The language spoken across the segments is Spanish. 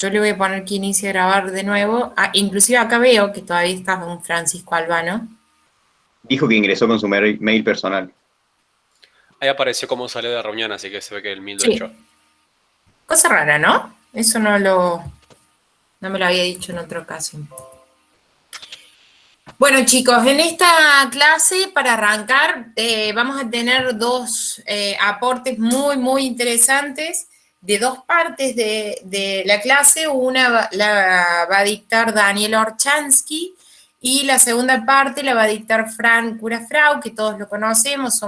Yo le voy a poner que inicie a grabar de nuevo. Ah, inclusive acá veo que todavía está un Francisco Albano. Dijo que ingresó con su mail personal. Ahí apareció cómo salió de la reunión, así que se ve que el 1000 lo echó. Sí. Cosa rara, ¿no? Eso no me lo había dicho en otra ocasión. Bueno, chicos, en esta clase, para arrancar, vamos a tener dos aportes muy interesantes de dos partes de la clase. Una la va a dictar Daniel Orchansky y la segunda parte la va a dictar Frank Curafrau, que todos lo conocemos,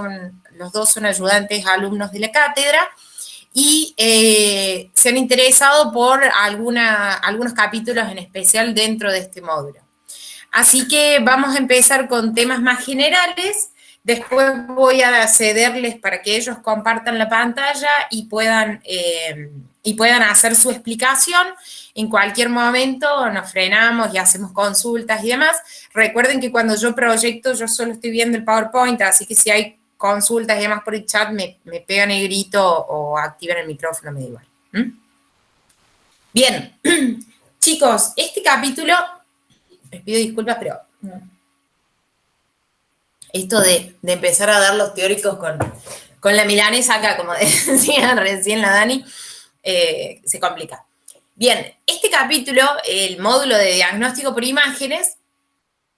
los dos son ayudantes alumnos de la cátedra y se han interesado por algunos capítulos en especial dentro de este módulo. Así que vamos a empezar con temas más generales, después voy a cederles para que ellos compartan la pantalla y puedan hacer su explicación. En cualquier momento nos frenamos y hacemos consultas y demás. Recuerden que cuando yo proyecto, yo solo estoy viendo el PowerPoint, así que si hay consultas y demás por el chat, me pegan el grito o activan el micrófono, me da igual. Bien, chicos, este capítulo... Les pido disculpas, pero esto de empezar a dar los teóricos con la milanesa acá, como decía recién la Dani, se complica. Bien, este capítulo, el módulo de diagnóstico por imágenes,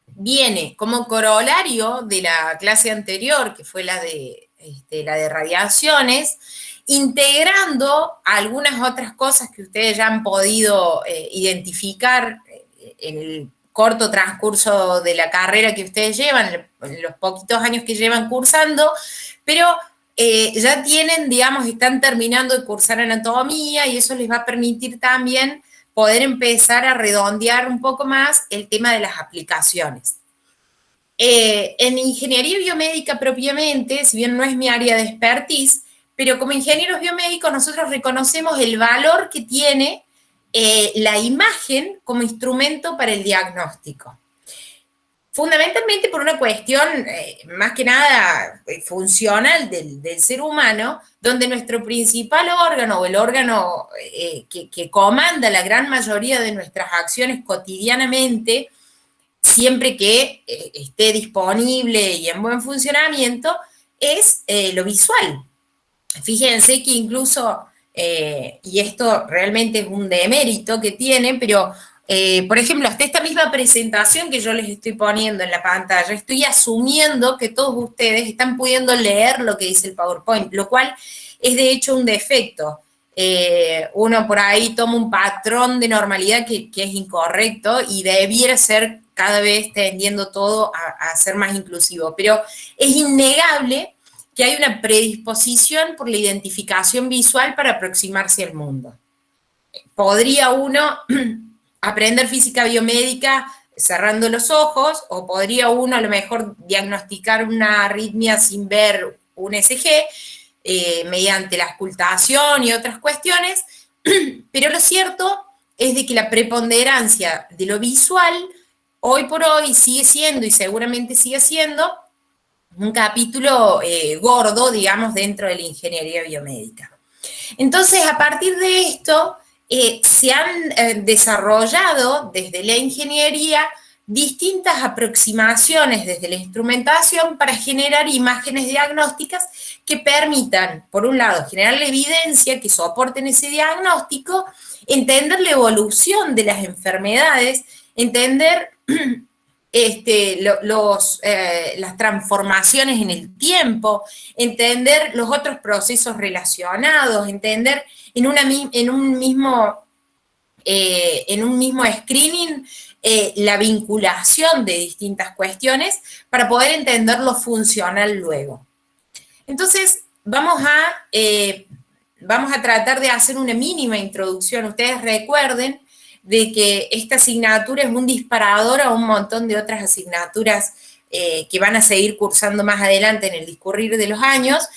viene como corolario de la clase anterior, que fue la de radiaciones, integrando algunas otras cosas que ustedes ya han podido identificar en el corto transcurso de la carrera que ustedes llevan, en los poquitos años que llevan cursando, pero ya tienen, digamos, están terminando de cursar anatomía y eso les va a permitir también poder empezar a redondear un poco más el tema de las aplicaciones. En ingeniería biomédica propiamente, si bien no es mi área de expertise, pero como ingenieros biomédicos nosotros reconocemos el valor que tiene la imagen como instrumento para el diagnóstico. Fundamentalmente por una cuestión más que nada funcional del ser humano, donde nuestro principal órgano o el órgano que comanda la gran mayoría de nuestras acciones cotidianamente, siempre que esté disponible y en buen funcionamiento, es lo visual. Fíjense que incluso, y esto realmente es un demérito que tiene, pero por ejemplo, hasta esta misma presentación que yo les estoy poniendo en la pantalla, estoy asumiendo que todos ustedes están pudiendo leer lo que dice el PowerPoint, lo cual es de hecho un defecto. Uno por ahí toma un patrón de normalidad que es incorrecto y debiera ser cada vez tendiendo todo a ser más inclusivo, pero es innegable que hay una predisposición por la identificación visual para aproximarse al mundo. Podría uno aprender física biomédica cerrando los ojos, o podría uno a lo mejor diagnosticar una arritmia sin ver un ECG, mediante la auscultación y otras cuestiones, pero lo cierto es de que la preponderancia de lo visual hoy por hoy sigue siendo y seguramente sigue siendo un capítulo gordo, digamos, dentro de la ingeniería biomédica. Entonces, a partir de esto, se han desarrollado desde la ingeniería distintas aproximaciones desde la instrumentación para generar imágenes diagnósticas que permitan, por un lado, generar la evidencia que soporten ese diagnóstico, entender la evolución de las enfermedades, entender las transformaciones en el tiempo, entender los otros procesos relacionados, entender en un mismo screening la vinculación de distintas cuestiones para poder entender lo funcional luego. Entonces, vamos a tratar de hacer una mínima introducción. Ustedes recuerden de que esta asignatura es un disparador a un montón de otras asignaturas que van a seguir cursando más adelante en el discurrir de los años.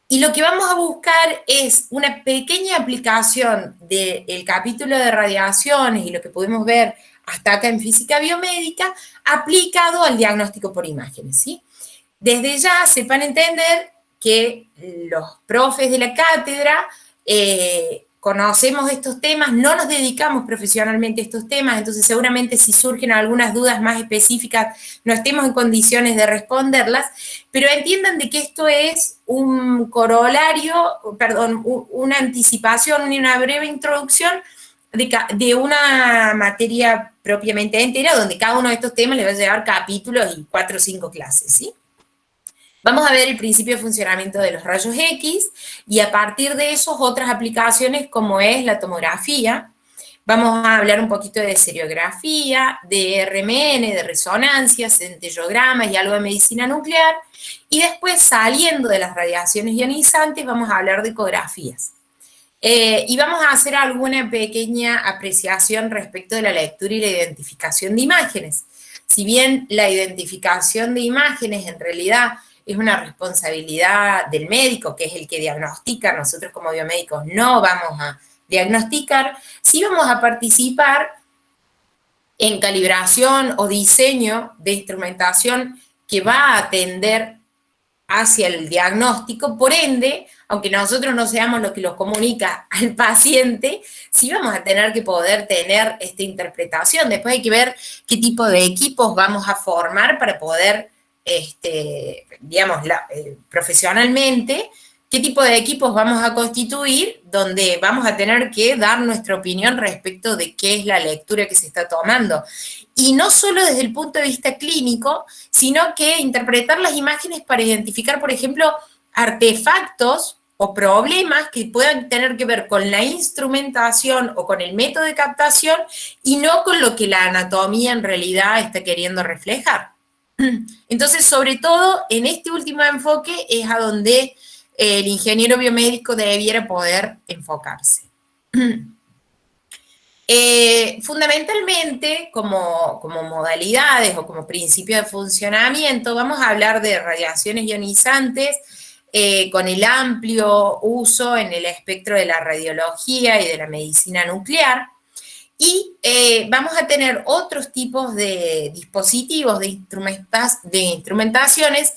Y lo que vamos a buscar es una pequeña aplicación del capítulo de radiaciones y lo que pudimos ver hasta acá en física biomédica, aplicado al diagnóstico por imágenes, ¿sí? Desde ya sepan entender que los profes de la cátedra conocemos estos temas, no nos dedicamos profesionalmente a estos temas, entonces seguramente si surgen algunas dudas más específicas no estemos en condiciones de responderlas, pero entiendan de que esto es un corolario, perdón, una anticipación y una breve introducción de una materia propiamente entera, donde cada uno de estos temas le va a llevar capítulos y 4 o 5 clases, ¿sí? Vamos a ver el principio de funcionamiento de los rayos X y a partir de eso otras aplicaciones como es la tomografía. Vamos a hablar un poquito de seriografía, de RMN, de resonancias, centellogramas y algo de medicina nuclear. Y después, saliendo de las radiaciones ionizantes, vamos a hablar de ecografías. Y vamos a hacer alguna pequeña apreciación respecto de la lectura y la identificación de imágenes. Si bien la identificación de imágenes en realidad es una responsabilidad del médico, que es el que diagnostica, nosotros como biomédicos no vamos a diagnosticar, sí vamos a participar en calibración o diseño de instrumentación que va a atender hacia el diagnóstico, por ende, aunque nosotros no seamos los que los comunica al paciente, sí vamos a tener que poder tener esta interpretación. Después hay que ver qué tipo de equipos vamos a formar para poder, digamos, profesionalmente, qué tipo de equipos vamos a constituir, donde vamos a tener que dar nuestra opinión respecto de qué es la lectura que se está tomando. Y no solo desde el punto de vista clínico, sino que interpretar las imágenes para identificar, por ejemplo, artefactos o problemas que puedan tener que ver con la instrumentación o con el método de captación y no con lo que la anatomía en realidad está queriendo reflejar. Entonces, sobre todo, en este último enfoque es a donde el ingeniero biomédico debiera poder enfocarse. Fundamentalmente, como modalidades o como principio de funcionamiento, vamos a hablar de radiaciones ionizantes con el amplio uso en el espectro de la radiología y de la medicina nuclear. Y vamos a tener otros tipos de dispositivos, de instrumentaciones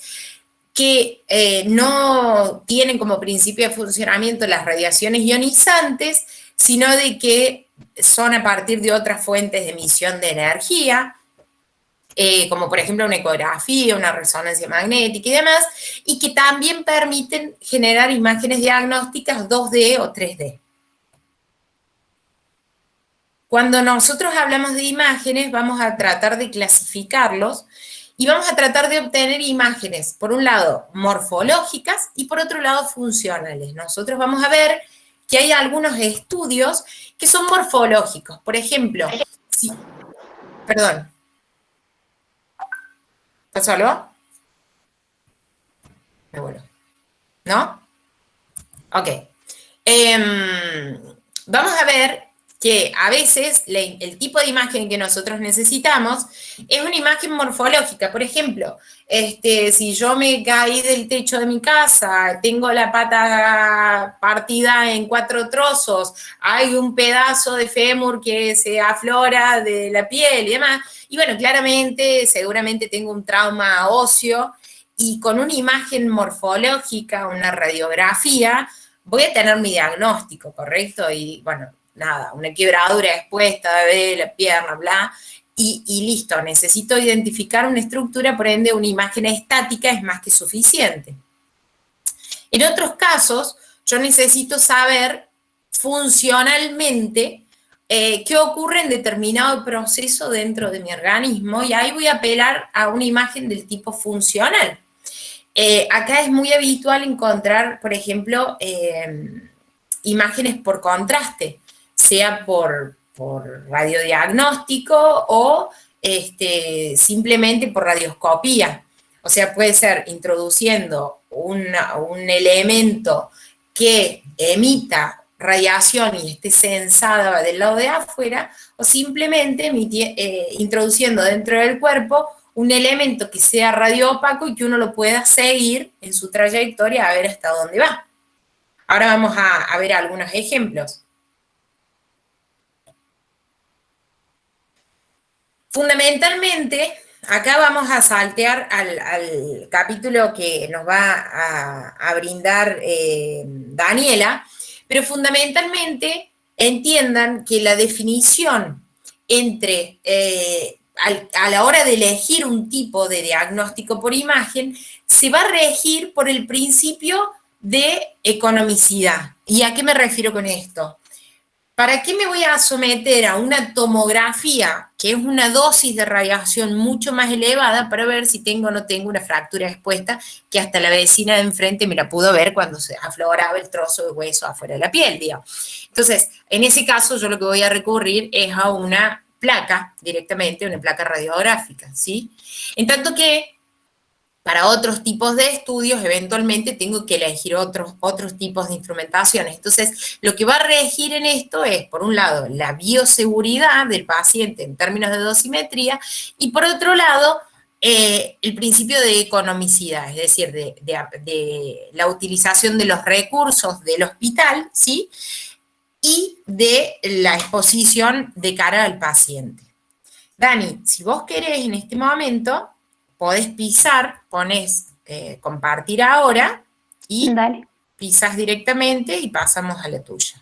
que no tienen como principio de funcionamiento las radiaciones ionizantes, sino de que son a partir de otras fuentes de emisión de energía, como por ejemplo una ecografía, una resonancia magnética y demás, y que también permiten generar imágenes diagnósticas 2D o 3D. Cuando nosotros hablamos de imágenes, vamos a tratar de clasificarlos y vamos a tratar de obtener imágenes, por un lado, morfológicas y por otro lado, funcionales. Nosotros vamos a ver que hay algunos estudios que son morfológicos. Por ejemplo, perdón. ¿Pasó algo? Me vuelvo. ¿No? Ok. Vamos a ver que a veces el tipo de imagen que nosotros necesitamos es una imagen morfológica. Por ejemplo, si yo me caí del techo de mi casa, tengo la pata partida en 4 trozos, hay un pedazo de fémur que se aflora de la piel y demás, y bueno, claramente, seguramente tengo un trauma óseo, y con una imagen morfológica, una radiografía, voy a tener mi diagnóstico, ¿correcto? Y bueno, nada, una quebradura expuesta de la pierna, bla, y listo, necesito identificar una estructura, por ende una imagen estática es más que suficiente. En otros casos, yo necesito saber funcionalmente qué ocurre en determinado proceso dentro de mi organismo, y ahí voy a apelar a una imagen del tipo funcional. Acá es muy habitual encontrar, por ejemplo, imágenes por contraste, sea por radiodiagnóstico o simplemente por radioscopía. O sea, puede ser introduciendo un elemento que emita radiación y esté sensada del lado de afuera, o simplemente introduciendo dentro del cuerpo un elemento que sea radioopaco y que uno lo pueda seguir en su trayectoria a ver hasta dónde va. Ahora vamos a ver algunos ejemplos. Fundamentalmente, acá vamos a saltear al capítulo que nos va a brindar Daniela, pero fundamentalmente entiendan que la definición entre, a la hora de elegir un tipo de diagnóstico por imagen, se va a regir por el principio de economicidad. ¿Y a qué me refiero con esto? ¿Para qué me voy a someter a una tomografía, que es una dosis de radiación mucho más elevada, para ver si tengo o no tengo una fractura expuesta, que hasta la vecina de enfrente me la pudo ver cuando se afloraba el trozo de hueso afuera de la piel, digamos? Entonces, en ese caso, yo lo que voy a recurrir es a una placa directamente, una placa radiográfica, ¿sí? En tanto que para otros tipos de estudios, eventualmente tengo que elegir otros tipos de instrumentaciones. Entonces, lo que va a regir en esto es, por un lado, la bioseguridad del paciente en términos de dosimetría, y por otro lado, el principio de economicidad, es decir, de la utilización de los recursos del hospital, ¿sí? Y de la exposición de cara al paciente. Dani, si vos querés en este momento, podés pisar, pones compartir ahora y Dale. pisas directamente y pasamos a la tuya.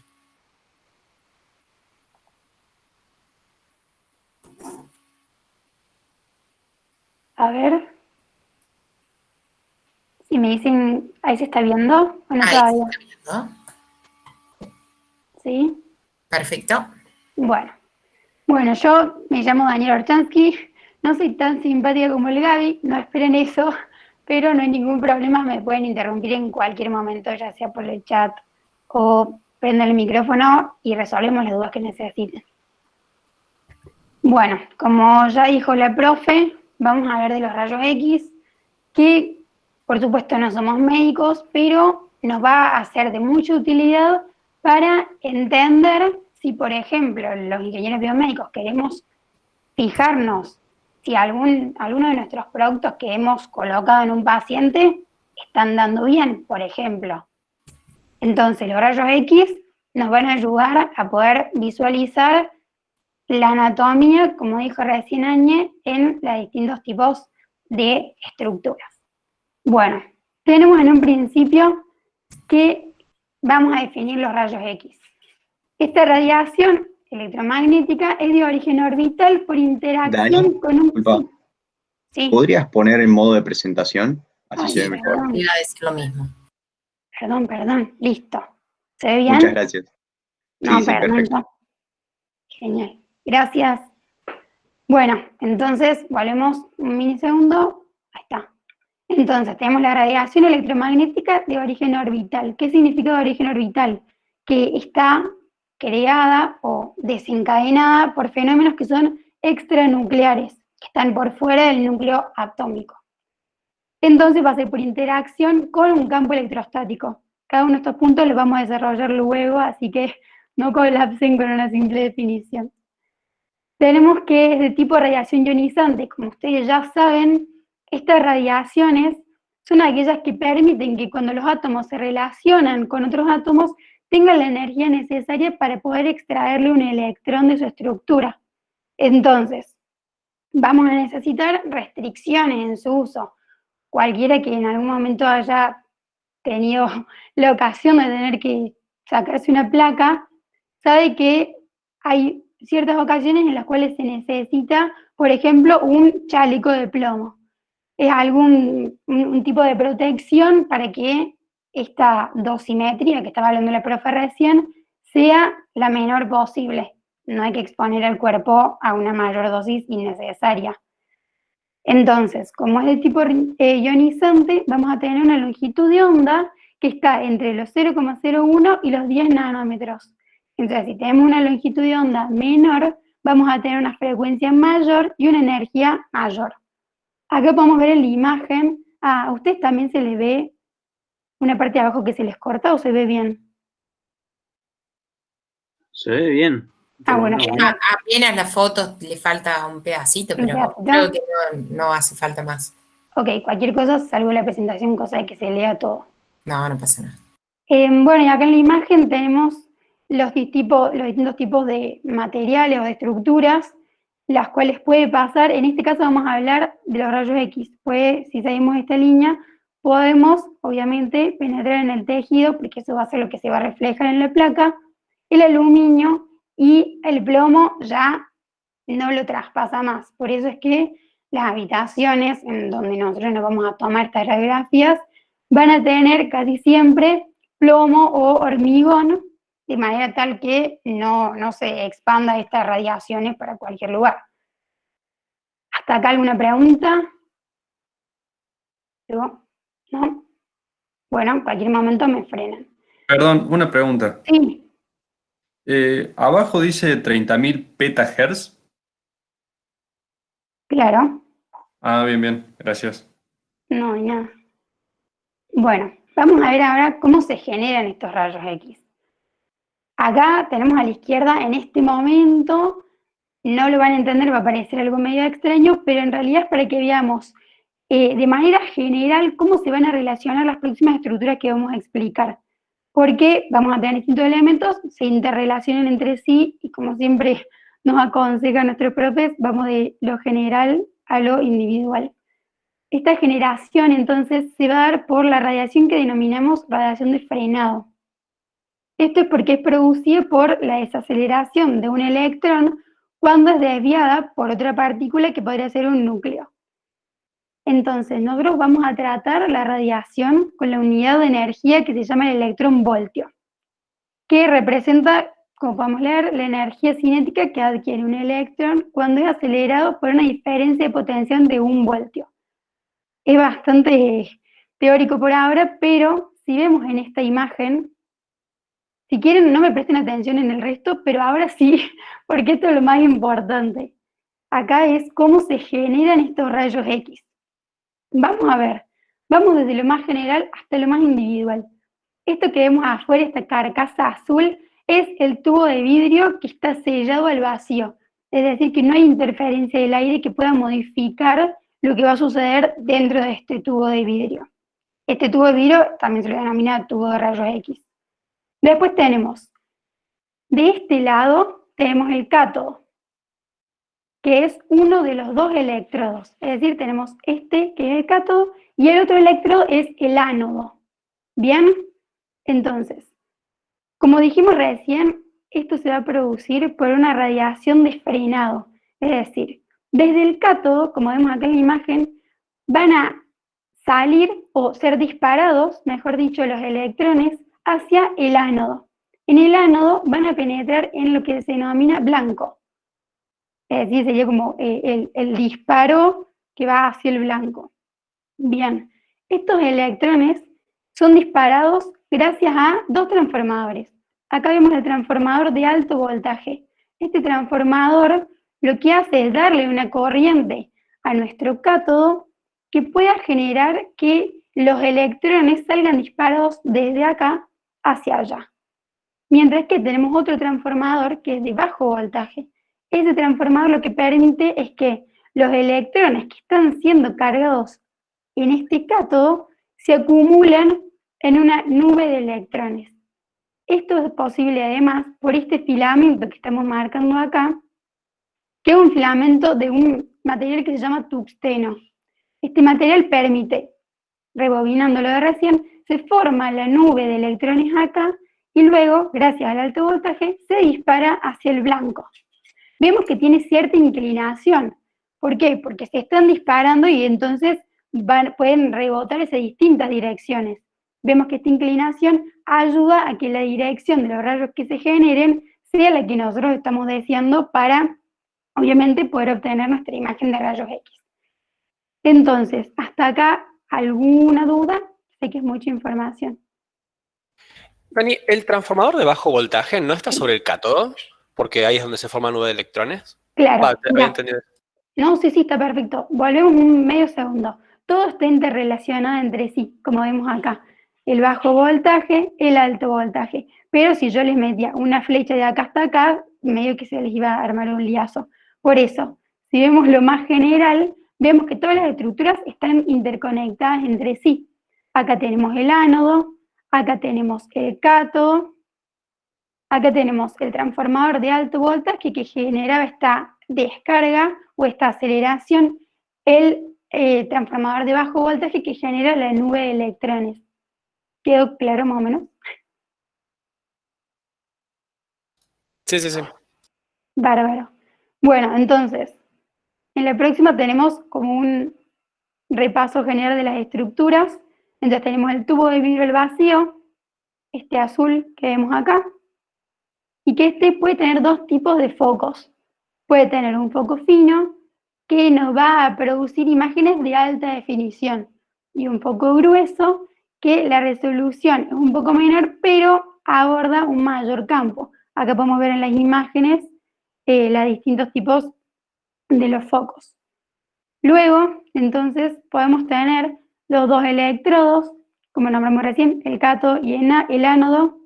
A ver. Si me dicen, ¿ahí se está viendo o no Ahí todavía? se está viendo. ¿Sí? Perfecto. Bueno, yo me llamo Daniela Orchansky, no soy tan simpática como el Gaby, no esperen eso, pero no hay ningún problema, me pueden interrumpir en cualquier momento, ya sea por el chat o prenden el micrófono y resolvemos las dudas que necesiten. Bueno, como ya dijo la profe, vamos a hablar de los rayos X, que por supuesto no somos médicos, pero nos va a ser de mucha utilidad para entender si, por ejemplo, los ingenieros biomédicos queremos fijarnos si alguno de nuestros productos que hemos colocado en un paciente están dando bien, por ejemplo. Entonces, los rayos X nos van a ayudar a poder visualizar la anatomía, como dijo recién Añe, en los distintos tipos de estructuras. Bueno, tenemos en un principio que vamos a definir los rayos X. Esta radiación electromagnética es de origen orbital por interacción Dani, con un... disculpa. Sí. ¿Podrías poner en modo de presentación? Así Ay, se ve mejor. perdón. Iba a decir lo mismo. Perdón, listo. ¿Se ve bien? Muchas gracias. No, Sí, perdón. perfecto. Genial. Gracias. Bueno, entonces, volvemos un minisegundo. Ahí está. Entonces, tenemos la radiación electromagnética de origen orbital. ¿Qué significa de origen orbital? Que está creada o desencadenada por fenómenos que son extranucleares, que están por fuera del núcleo atómico. Entonces va a ser por interacción con un campo electrostático. Cada uno de estos puntos los vamos a desarrollar luego, así que no colapsen con una simple definición. Tenemos que es de tipo radiación ionizante. Como ustedes ya saben, estas radiaciones son aquellas que permiten que cuando los átomos se relacionan con otros átomos, tengan la energía necesaria para poder extraerle un electrón de su estructura. Entonces, vamos a necesitar restricciones en su uso. Cualquiera que en algún momento haya tenido la ocasión de tener que sacarse una placa, sabe que hay ciertas ocasiones en las cuales se necesita, por ejemplo, un chaleco de plomo. Es un tipo de protección para que esta dosimetría que estaba hablando la profe recién sea la menor posible. No hay que exponer al cuerpo a una mayor dosis innecesaria. Entonces, como es de tipo ionizante, vamos a tener una longitud de onda que está entre los 0,01 y los 10 nanómetros. Entonces, si tenemos una longitud de onda menor, vamos a tener una frecuencia mayor y una energía mayor. Acá podemos ver en la imagen, ¿a ustedes también se les ve una parte de abajo que se les corta o se ve bien? Se ve bien. Bueno, Apenas la foto le falta un pedacito, pero pedacito. creo que no hace falta más. Ok, cualquier cosa, salvo la presentación, cosa de que se lea todo. No pasa nada. Bueno, y acá en la imagen tenemos los distintos tipos de materiales o de estructuras, las cuales puede pasar. En este caso vamos a hablar de los rayos X. Si seguimos esta línea, podemos, obviamente, penetrar en el tejido, porque eso va a ser lo que se va a reflejar en la placa. El aluminio y el plomo ya no lo traspasa más. Por eso es que las habitaciones en donde nosotros nos vamos a tomar estas radiografías van a tener casi siempre plomo o hormigón, de manera tal que no se expanda estas radiaciones para cualquier lugar. ¿Hasta acá alguna pregunta? ¿No? Bueno, en cualquier momento me frenan. Perdón, una pregunta. Sí, Abajo dice 30.000 petahertz. claro. Ah, bien, bien, gracias. No hay nada. Bueno, vamos a ver ahora cómo se generan estos rayos X. Acá tenemos a la izquierda, en este momento, no lo van a entender, va a parecer algo medio extraño, pero en realidad es para que veamos de manera general cómo se van a relacionar las próximas estructuras que vamos a explicar. Porque vamos a tener distintos elementos, se interrelacionan entre sí y como siempre nos aconsejan nuestros profes, vamos de lo general a lo individual. Esta generación entonces se va a dar por la radiación que denominamos radiación de frenado. Esto es porque es producida por la desaceleración de un electrón cuando es desviada por otra partícula que podría ser un núcleo. Entonces, nosotros vamos a tratar la radiación con la unidad de energía que se llama el electronvoltio, que representa, como podemos leer, la energía cinética que adquiere un electrón cuando es acelerado por una diferencia de potencial de 1 voltio. Es bastante teórico por ahora, pero si vemos en esta imagen, si quieren no me presten atención en el resto, pero ahora sí, porque esto es lo más importante. Acá es cómo se generan estos rayos X. Vamos a ver, vamos desde lo más general hasta lo más individual. Esto que vemos afuera, esta carcasa azul, es el tubo de vidrio que está sellado al vacío. Es decir, que no hay interferencia del aire que pueda modificar lo que va a suceder dentro de este tubo de vidrio. Este tubo de vidrio también se le denomina tubo de rayos X. Después tenemos, de este lado, tenemos el cátodo, que es uno de los dos electrodos. Es decir, tenemos este, que es el cátodo, y el otro electrodo es el ánodo. ¿Bien? Entonces, como dijimos recién, esto se va a producir por una radiación de frenado. Es decir, desde el cátodo, como vemos acá en la imagen, van a salir o ser disparados, mejor dicho, los electrones hacia el ánodo. En el ánodo van a penetrar en lo que se denomina blanco. Es decir, sería como el disparo que va hacia el blanco. Bien, estos electrones son disparados gracias a dos transformadores. Acá vemos el transformador de alto voltaje. Este transformador lo que hace es darle una corriente a nuestro cátodo que pueda generar que los electrones salgan disparados desde acá hacia allá. Mientras que tenemos otro transformador que es de bajo voltaje. Ese transformador lo que permite es que los electrones que están siendo cargados en este cátodo se acumulan en una nube de electrones. Esto es posible además por este filamento que estamos marcando acá, que es un filamento de un material que se llama tungsteno. Este material permite, rebobinando lo de recién, se forma la nube de electrones acá y luego, gracias al alto voltaje, se dispara hacia el blanco. Vemos que tiene cierta inclinación. ¿Por qué? Porque se están disparando y entonces pueden rebotar hacia distintas direcciones. Vemos que esta inclinación ayuda a que la dirección de los rayos que se generen sea la que nosotros estamos deseando para, obviamente, poder obtener nuestra imagen de rayos X. Entonces, hasta acá, ¿alguna duda? Sé que es mucha información. Dani, ¿el transformador de bajo voltaje no está sobre el cátodo? Porque ahí es donde se forma nube de electrones. Claro, Había entendido. no, sí, está perfecto. Volvemos un medio segundo. Todo está interrelacionado entre sí, como vemos acá. El bajo voltaje, el alto voltaje. Pero si yo les metía una flecha de acá hasta acá, medio que se les iba a armar un liazo. Por eso, si vemos lo más general, vemos que todas las estructuras están interconectadas entre sí. Acá tenemos el ánodo, acá tenemos el cátodo, acá tenemos el transformador de alto voltaje que generaba esta descarga o esta aceleración. El transformador de bajo voltaje que genera la nube de electrones. ¿Quedó claro más o menos? Sí, sí, sí. Bárbaro. Bueno, entonces, en la próxima tenemos como un repaso general de las estructuras. Entonces tenemos el tubo de vidrio al vacío, este azul que vemos acá, y que este puede tener dos tipos de focos. Puede tener un foco fino que nos va a producir imágenes de alta definición y un foco grueso que la resolución es un poco menor pero aborda un mayor campo. Acá podemos ver en las imágenes los distintos tipos de los focos. Luego, entonces, podemos tener los dos electrodos, como nombramos recién, el cátodo y el ánodo,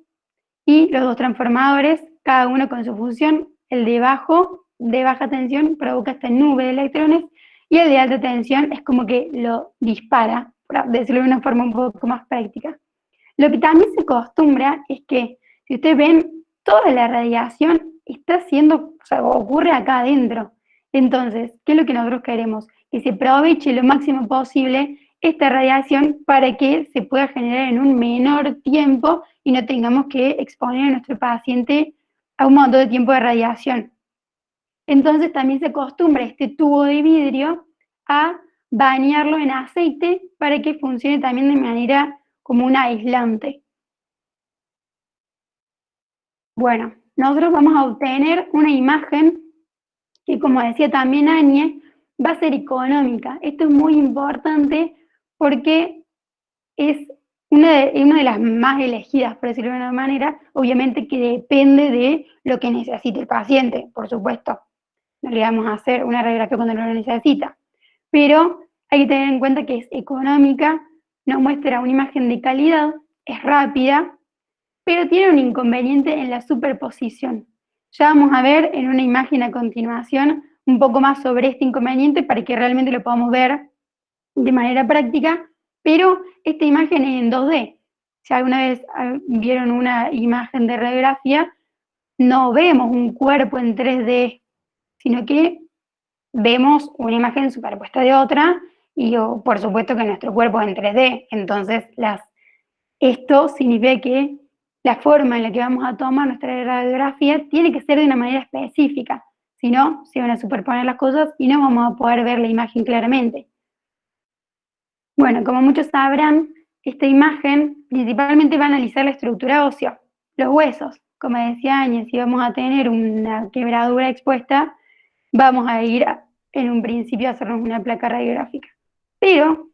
y los dos transformadores, cada uno con su función. El de baja tensión, provoca esta nube de electrones, y el de alta tensión es como que lo dispara, por decirlo de una forma un poco más práctica. Lo que también se acostumbra es que, si ustedes ven, toda la radiación está haciendo, o sea, ocurre acá adentro. Entonces, ¿qué es lo que nosotros queremos? Que se aproveche lo máximo posible esta radiación para que se pueda generar en un menor tiempo y no tengamos que exponer a nuestro paciente a un montón de tiempo de radiación. Entonces también se acostumbra este tubo de vidrio a bañarlo en aceite para que funcione también de manera como un aislante. Bueno, nosotros vamos a obtener una imagen que, como decía también Anie, va a ser económica. Esto es muy importante porque es una de las más elegidas, por decirlo de una manera, obviamente que depende de lo que necesite el paciente, por supuesto. No le vamos a hacer una radiografía cuando no lo necesita. Pero hay que tener en cuenta que es económica, nos muestra una imagen de calidad, es rápida, pero tiene un inconveniente en la superposición. Ya vamos a ver en una imagen a continuación un poco más sobre este inconveniente para que realmente lo podamos ver de manera práctica, pero esta imagen es en 2D. Si alguna vez vieron una imagen de radiografía, no vemos un cuerpo en 3D, sino que vemos una imagen superpuesta de otra y por supuesto que nuestro cuerpo es en 3D. Entonces, esto significa que la forma en la que vamos a tomar nuestra radiografía tiene que ser de una manera específica, si no, se van a superponer las cosas y no vamos a poder ver la imagen claramente. Bueno, como muchos sabrán, esta imagen principalmente va a analizar la estructura ósea, los huesos. Como decía Áñez, si vamos a tener una quebradura expuesta, vamos a ir en un principio a hacernos una placa radiográfica. Pero,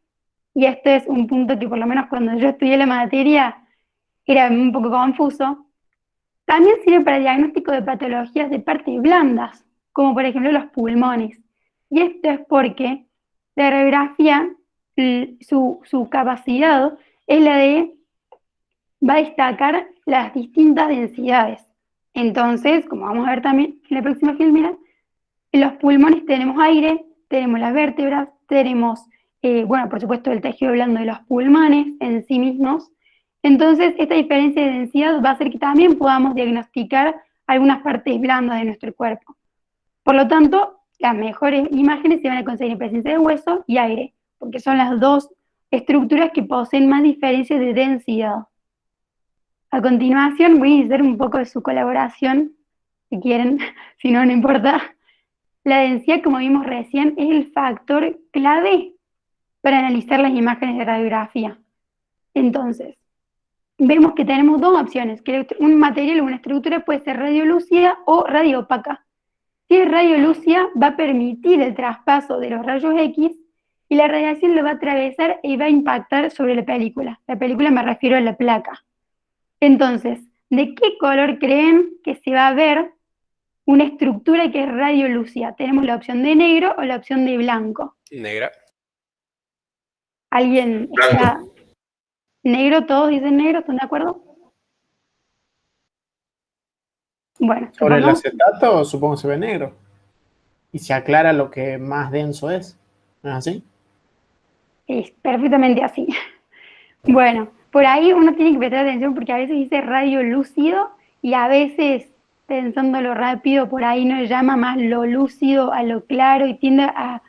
y este es un punto que por lo menos cuando yo estudié la materia era un poco confuso, también sirve para diagnóstico de patologías de partes blandas, como por ejemplo los pulmones. Y esto es porque la radiografía, su capacidad es la de, va a destacar las distintas densidades. Entonces, como vamos a ver también en la próxima filmina, en los pulmones tenemos aire, tenemos las vértebras, tenemos, bueno, por supuesto, el tejido blando de los pulmones en sí mismos. Entonces, esta diferencia de densidad va a hacer que también podamos diagnosticar algunas partes blandas de nuestro cuerpo. Por lo tanto, las mejores imágenes se van a conseguir en presencia de hueso y aire, porque son las dos estructuras que poseen más diferencias de densidad. A continuación, voy a iniciar un poco de su colaboración, si quieren, si no, no importa. La densidad, como vimos recién, es el factor clave para analizar las imágenes de radiografía. Entonces, vemos que tenemos dos opciones, que un material o una estructura puede ser radiolúcida o radioopaca. Si es radiolúcida, va a permitir el traspaso de los rayos X y la radiación lo va a atravesar y va a impactar sobre la película. La película me refiero a la placa. Entonces, ¿de qué color creen que se va a ver una estructura que es radiolúcida? Tenemos la opción de negro o la opción de blanco. Negra. ¿Alguien está negro? ¿Todos dicen negro? ¿Están de acuerdo? Bueno, Sobre el supongamos, acetato, supongo que se ve negro. Y se aclara lo que más denso es. ¿No es así? es perfectamente así. Bueno, por ahí uno tiene que prestar atención porque a veces dice radiolúcido y a veces, pensándolo rápido, por ahí nos llama más lo lúcido a lo claro y tiende a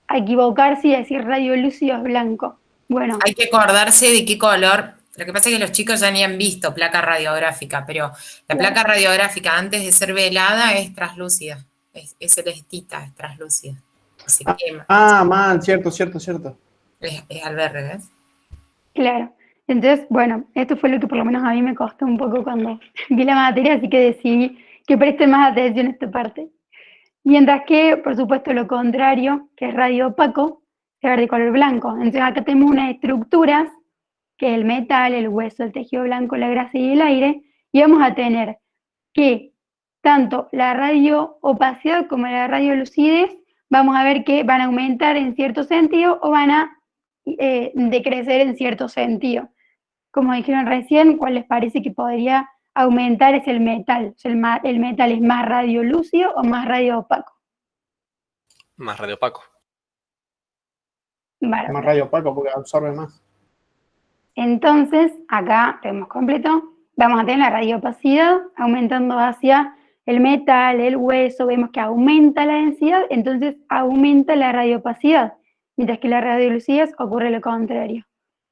a equivocarse y decir radiolúcido es blanco. Bueno, Hay que acordarse de qué color. Lo que pasa es que los chicos ya ni han visto placa radiográfica, pero la Claro. placa radiográfica antes de ser velada es translúcida. Es celestita, es translúcida. Se quema. Ah, man, cierto, cierto, cierto. Es albergue, ¿ves? claro. Entonces, bueno, esto fue lo que por lo menos a mí me costó un poco cuando vi la materia, así que decidí que presten más atención a esta parte. Mientras que, por supuesto, lo contrario, que es radio opaco, se ve de color blanco. Entonces acá tenemos unas estructuras, que es el metal, el hueso, el tejido blanco, la grasa y el aire, y vamos a tener que tanto la radioopacidad como la radiolucidez, vamos a ver que van a aumentar en cierto sentido o van a decrecer en cierto sentido. Como dijeron recién, ¿cuál les parece que podría aumentar? Es el metal. O sea, el metal es más radiolúcido o más radioopaco. Más radiopaco. Bárbaro. Más radio opaco porque absorbe más. Entonces, acá tenemos completo, vamos a tener la radioopacidad aumentando hacia el metal, el hueso, vemos que aumenta la densidad, entonces aumenta la radioopacidad, mientras que la radiolucidez ocurre lo contrario.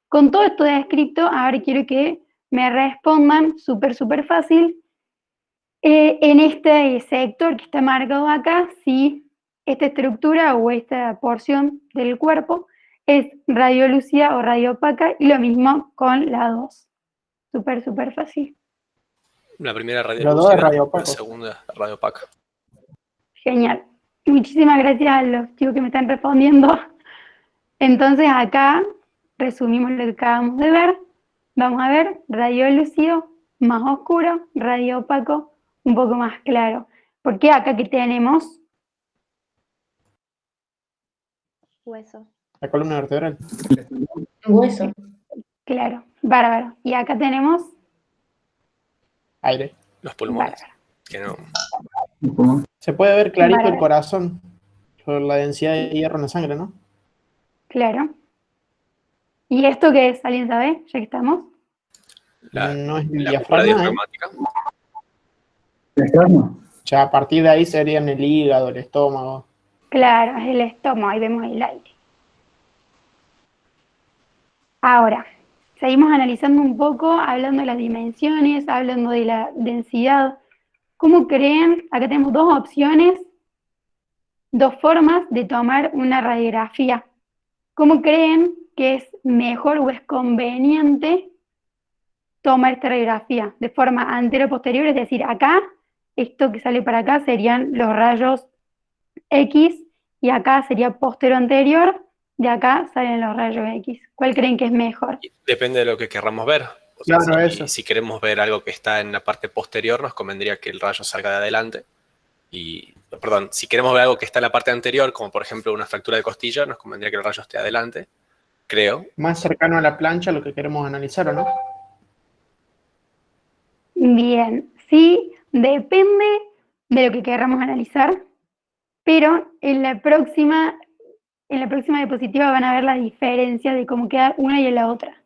Con todo esto descrito, ahora quiero que me respondan súper fácil en este sector que está marcado acá, si esta estructura o esta porción del cuerpo es radiolúcida o radioopaca, y lo mismo con la 2. Súper fácil. La primera Los dos radiolúcida, es radiopaco. la segunda radiopaca. Genial. Muchísimas gracias a los chicos que me están respondiendo. Entonces acá resumimos lo que acabamos de ver. Vamos a ver radiolúcido más oscuro, radioopaco un poco más claro. Porque acá que tenemos Hueso. La columna vertebral. Hueso. claro, bárbaro. Y acá tenemos Aire. Los pulmones. bárbaro. Que no. Se puede ver clarito el Bárbaro. corazón por la densidad de hierro en la sangre, ¿no? Claro. ¿Y esto qué es? ¿Alguien sabe? Ya que estamos. No es el La cúpula diafragma, ¿eh? diafragmática. Ya a partir de ahí serían el hígado, el estómago. Claro, es el estómago, ahí vemos el aire. Ahora, seguimos analizando un poco, hablando de las dimensiones, hablando de la densidad. ¿Cómo creen? Acá tenemos dos opciones, dos formas de tomar una radiografía. ¿Cómo creen que es mejor o es conveniente tomar esta radiografía? ¿De forma anterior o posterior? Es decir, acá, esto que sale para acá serían los rayos X, y acá sería posterior anterior, de acá salen los rayos X. ¿Cuál creen que es mejor? Depende de lo que querramos ver. O sea, Claro, si, eso. si queremos ver algo que está en la parte posterior, nos convendría que el rayo salga de adelante. Perdón, si queremos ver algo que está en la parte anterior, como por ejemplo una fractura de costilla, nos convendría que el rayo esté adelante, creo. Más cercano a la plancha lo que queremos analizar, ¿o no? Bien, sí, depende de lo que queramos analizar, pero en la próxima diapositiva van a ver la diferencia de cómo queda una y en la otra.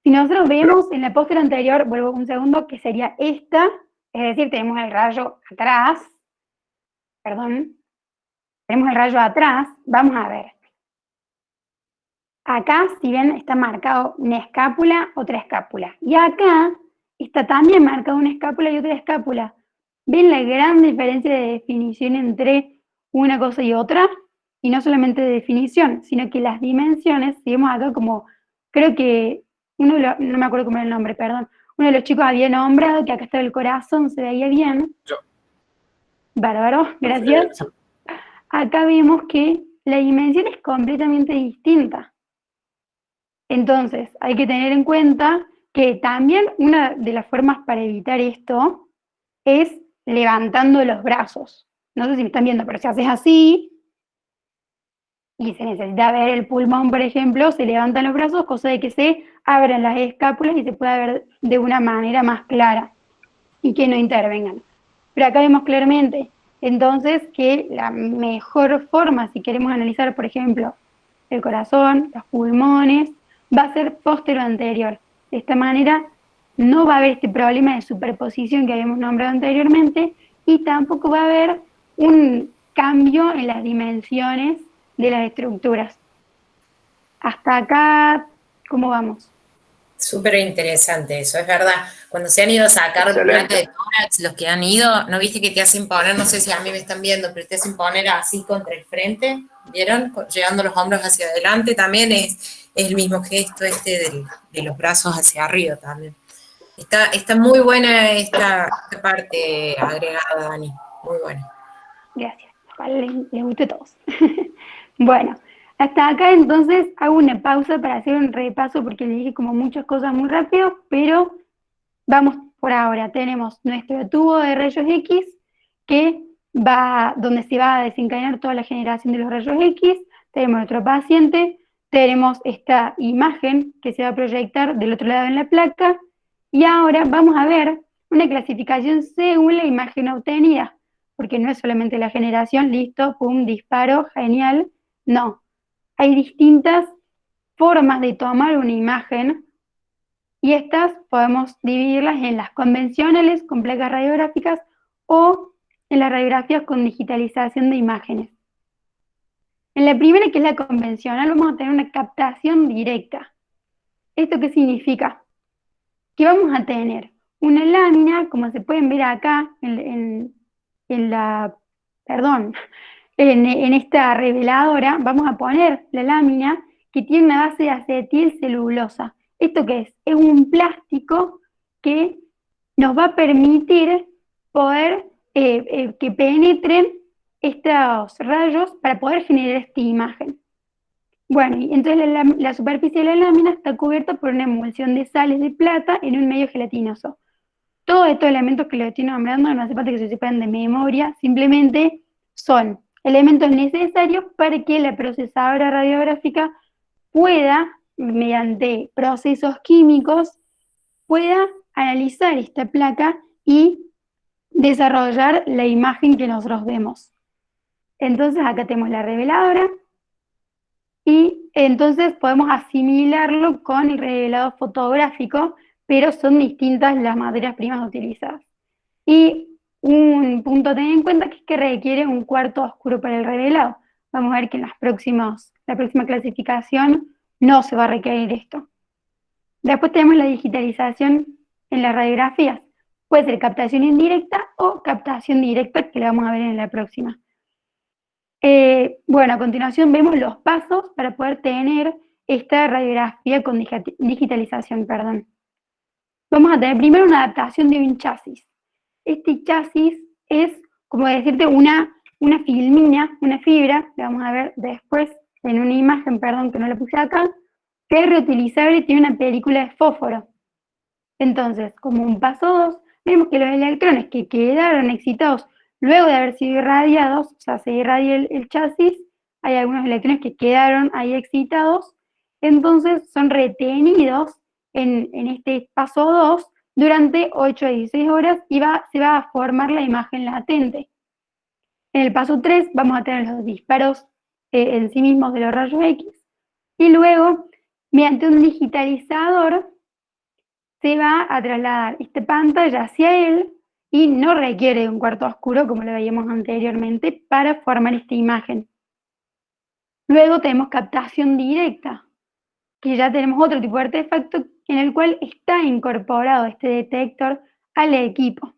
Si nosotros vemos en la posterior anterior, vuelvo un segundo, que sería esta, es decir, tenemos el rayo atrás, tenemos el rayo atrás, vamos a ver. Acá, si ven, está marcado una escápula, otra escápula. Y acá está también marcado una escápula y otra escápula. ¿Ven la gran diferencia de definición entre una cosa y otra? Y no solamente de definición, sino que las dimensiones, si vemos acá como, creo que, no me acuerdo cómo era el nombre, perdón, uno de los chicos había nombrado que acá estaba el corazón, se veía bien. Yo. Bárbaro, gracias. Acá vemos que la dimensión es completamente distinta. Entonces, hay que tener en cuenta que también una de las formas para evitar esto es levantando los brazos. No sé si me están viendo, pero si haces así y se necesita ver el pulmón, por ejemplo, se levantan los brazos, cosa de que se abran las escápulas y se pueda ver de una manera más clara y que no intervengan. Pero acá vemos claramente, entonces, que la mejor forma, si queremos analizar, por ejemplo, el corazón, los pulmones, va a ser posterior anterior. De esta manera no va a haber este problema de superposición que habíamos nombrado anteriormente, y tampoco va a haber un cambio en las dimensiones de las estructuras. Hasta acá, ¿cómo vamos? Súper interesante eso, es verdad. Cuando se han ido a sacar Excelente. placa de tórax, los que han ido, ¿no viste que te hacen poner, no sé si a mí me están viendo, pero te hacen poner así contra el frente? ¿Vieron? Llevando los hombros hacia adelante también es el mismo gesto de los brazos hacia arriba también. Está muy buena esta parte agregada, Dani. Muy buena. Gracias. Ojalá les guste a todos. Bueno, hasta acá entonces hago una pausa para hacer un repaso porque le dije como muchas cosas muy rápido, pero vamos por ahora. Tenemos nuestro tubo de rayos X que va, donde se va a desencadenar toda la generación de los rayos X. Tenemos nuestro paciente, tenemos esta imagen que se va a proyectar del otro lado en la placa y ahora vamos a ver una clasificación según la imagen obtenida, porque no es solamente la generación, listo, pum, disparo, genial, no. Hay distintas formas de tomar una imagen y estas podemos dividirlas en las convencionales con placas radiográficas o en las radiografías con digitalización de imágenes. En la primera, que es la convencional, vamos a tener una captación directa. ¿Esto qué significa? Que vamos a tener una lámina, como se pueden ver acá en esta reveladora, vamos a poner la lámina que tiene una base de acetilcelulosa. ¿Esto qué es? Es un plástico que nos va a permitir poder que penetren estos rayos para poder generar esta imagen. Bueno, y entonces la superficie de la lámina está cubierta por una emulsión de sales de plata en un medio gelatinoso. Todos estos elementos que les estoy nombrando no hace falta que se sepan de memoria, simplemente son elementos necesarios para que la procesadora radiográfica pueda, mediante procesos químicos, pueda analizar esta placa y desarrollar la imagen que nosotros vemos. Entonces acá tenemos la reveladora y entonces podemos asimilarlo con el revelado fotográfico, pero son distintas las materias primas utilizadas. Y un punto a tener en cuenta que es que requiere un cuarto oscuro para el revelado. Vamos a ver que en la próxima clasificación no se va a requerir esto. Después tenemos la digitalización en las radiografías. Puede ser captación indirecta o captación directa, que la vamos a ver en la próxima. Bueno, a continuación vemos los pasos para poder tener esta radiografía con digitalización, perdón. Vamos a tener primero una adaptación de un chasis. Este chasis es, como decirte, una filmina, una fibra, la vamos a ver después en una imagen, perdón, que no la puse acá, que es reutilizable y tiene una película de fósforo. Entonces, como un paso 2, vemos que los electrones que quedaron excitados luego de haber sido irradiados, o sea, se irradia el chasis, hay algunos electrones que quedaron ahí excitados, entonces son retenidos en este paso 2 durante 8 a 16 horas y se va a formar la imagen latente. En el paso 3 vamos a tener los disparos en sí mismos de los rayos X y luego, mediante un digitalizador, se va a trasladar esta pantalla hacia él y no requiere un cuarto oscuro como lo veíamos anteriormente para formar esta imagen. Luego tenemos captación directa, que ya tenemos otro tipo de artefacto en el cual está incorporado este detector al equipo.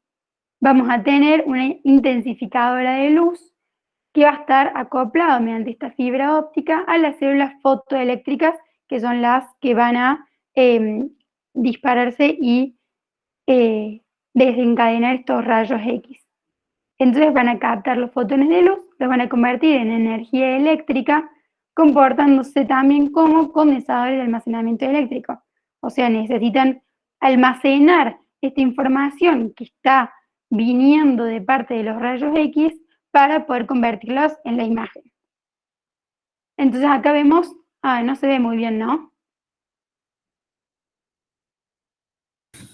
Vamos a tener una intensificadora de luz que va a estar acoplado mediante esta fibra óptica a las células fotoeléctricas, que son las que van a dispararse y desencadenar estos rayos X. Entonces van a captar los fotones de luz, los van a convertir en energía eléctrica, comportándose también como condensadores de almacenamiento eléctrico. O sea, necesitan almacenar esta información que está viniendo de parte de los rayos X para poder convertirlos en la imagen. Entonces acá vemos, no se ve muy bien, ¿no?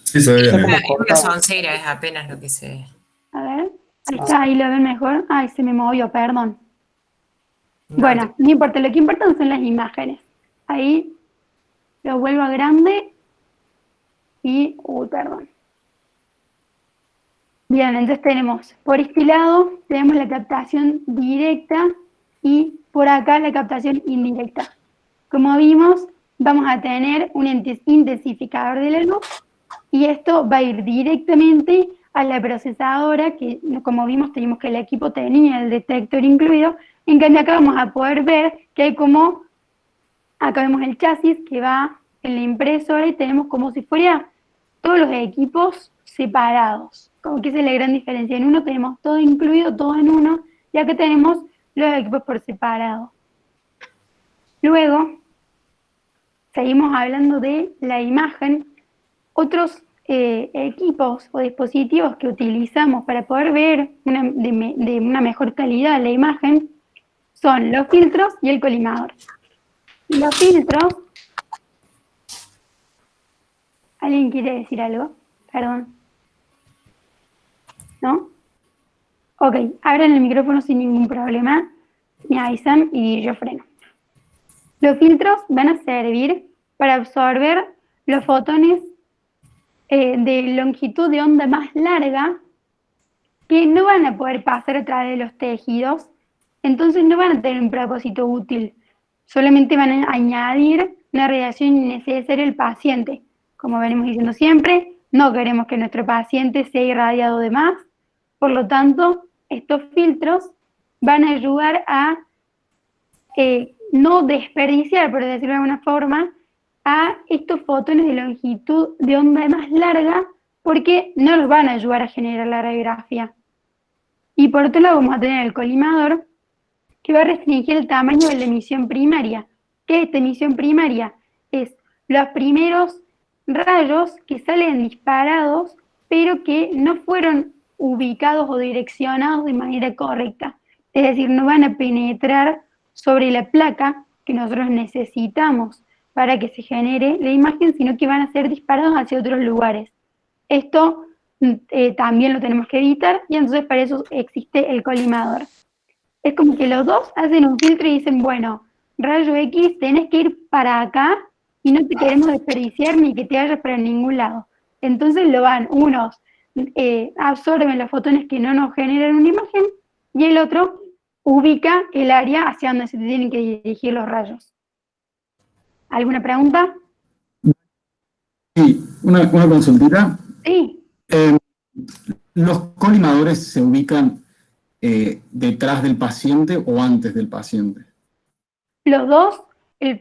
Sí, se ve bien. Está ahí. como Una cortado. soncera es apenas lo que se ve. A ver, ahí está, ahí lo ven mejor. Ay, se me movió, perdón. No, Bueno, no importa, lo que importan son las imágenes. Ahí lo vuelvo a grande y, perdón. Bien, entonces tenemos, por este lado, tenemos la captación directa y por acá la captación indirecta. Como vimos, vamos a tener un intensificador de la luz y esto va a ir directamente a la procesadora, que como vimos teníamos que el equipo tenía el detector incluido. En cambio acá vamos a poder ver que hay como, acá vemos el chasis que va en la impresora y tenemos como si fuera todos los equipos separados. Como que esa es la gran diferencia. En uno tenemos todo incluido, todo en uno, y acá tenemos los equipos por separado. Luego, seguimos hablando de la imagen. Otros equipos o dispositivos que utilizamos para poder ver de una mejor calidad la imagen son los filtros y el colimador. Los filtros... ¿Alguien quiere decir algo? Perdón. ¿No? Ok, abran el micrófono sin ningún problema, me avisan y yo freno. Los filtros van a servir para absorber los fotones de longitud de onda más larga que no van a poder pasar a través de los tejidos, entonces no van a tener un propósito útil, solamente van a añadir una radiación innecesaria al paciente. Como venimos diciendo siempre, no queremos que nuestro paciente sea irradiado de más, por lo tanto, estos filtros van a ayudar a no desperdiciar, por decirlo de alguna forma, a estos fotones de longitud de onda más larga, porque no nos van a ayudar a generar la radiografía. Y por otro lado vamos a tener el colimador, que va a restringir el tamaño de la emisión primaria. ¿Qué es esta emisión primaria? Es los primeros rayos que salen disparados, pero que no fueron ubicados o direccionados de manera correcta. Es decir, no van a penetrar sobre la placa que nosotros necesitamos para que se genere la imagen, sino que van a ser disparados hacia otros lugares. Esto también lo tenemos que evitar, y entonces para eso existe el colimador. Es como que los dos hacen un filtro y dicen, bueno, rayo X, tenés que ir para acá y no te queremos desperdiciar ni que te vayas para ningún lado. Entonces lo van, unos absorben los fotones que no nos generan una imagen y el otro ubica el área hacia donde se tienen que dirigir los rayos. ¿Alguna pregunta? Sí, una consultita. Sí. ¿Los colimadores se ubican detrás del paciente o antes del paciente? Los dos,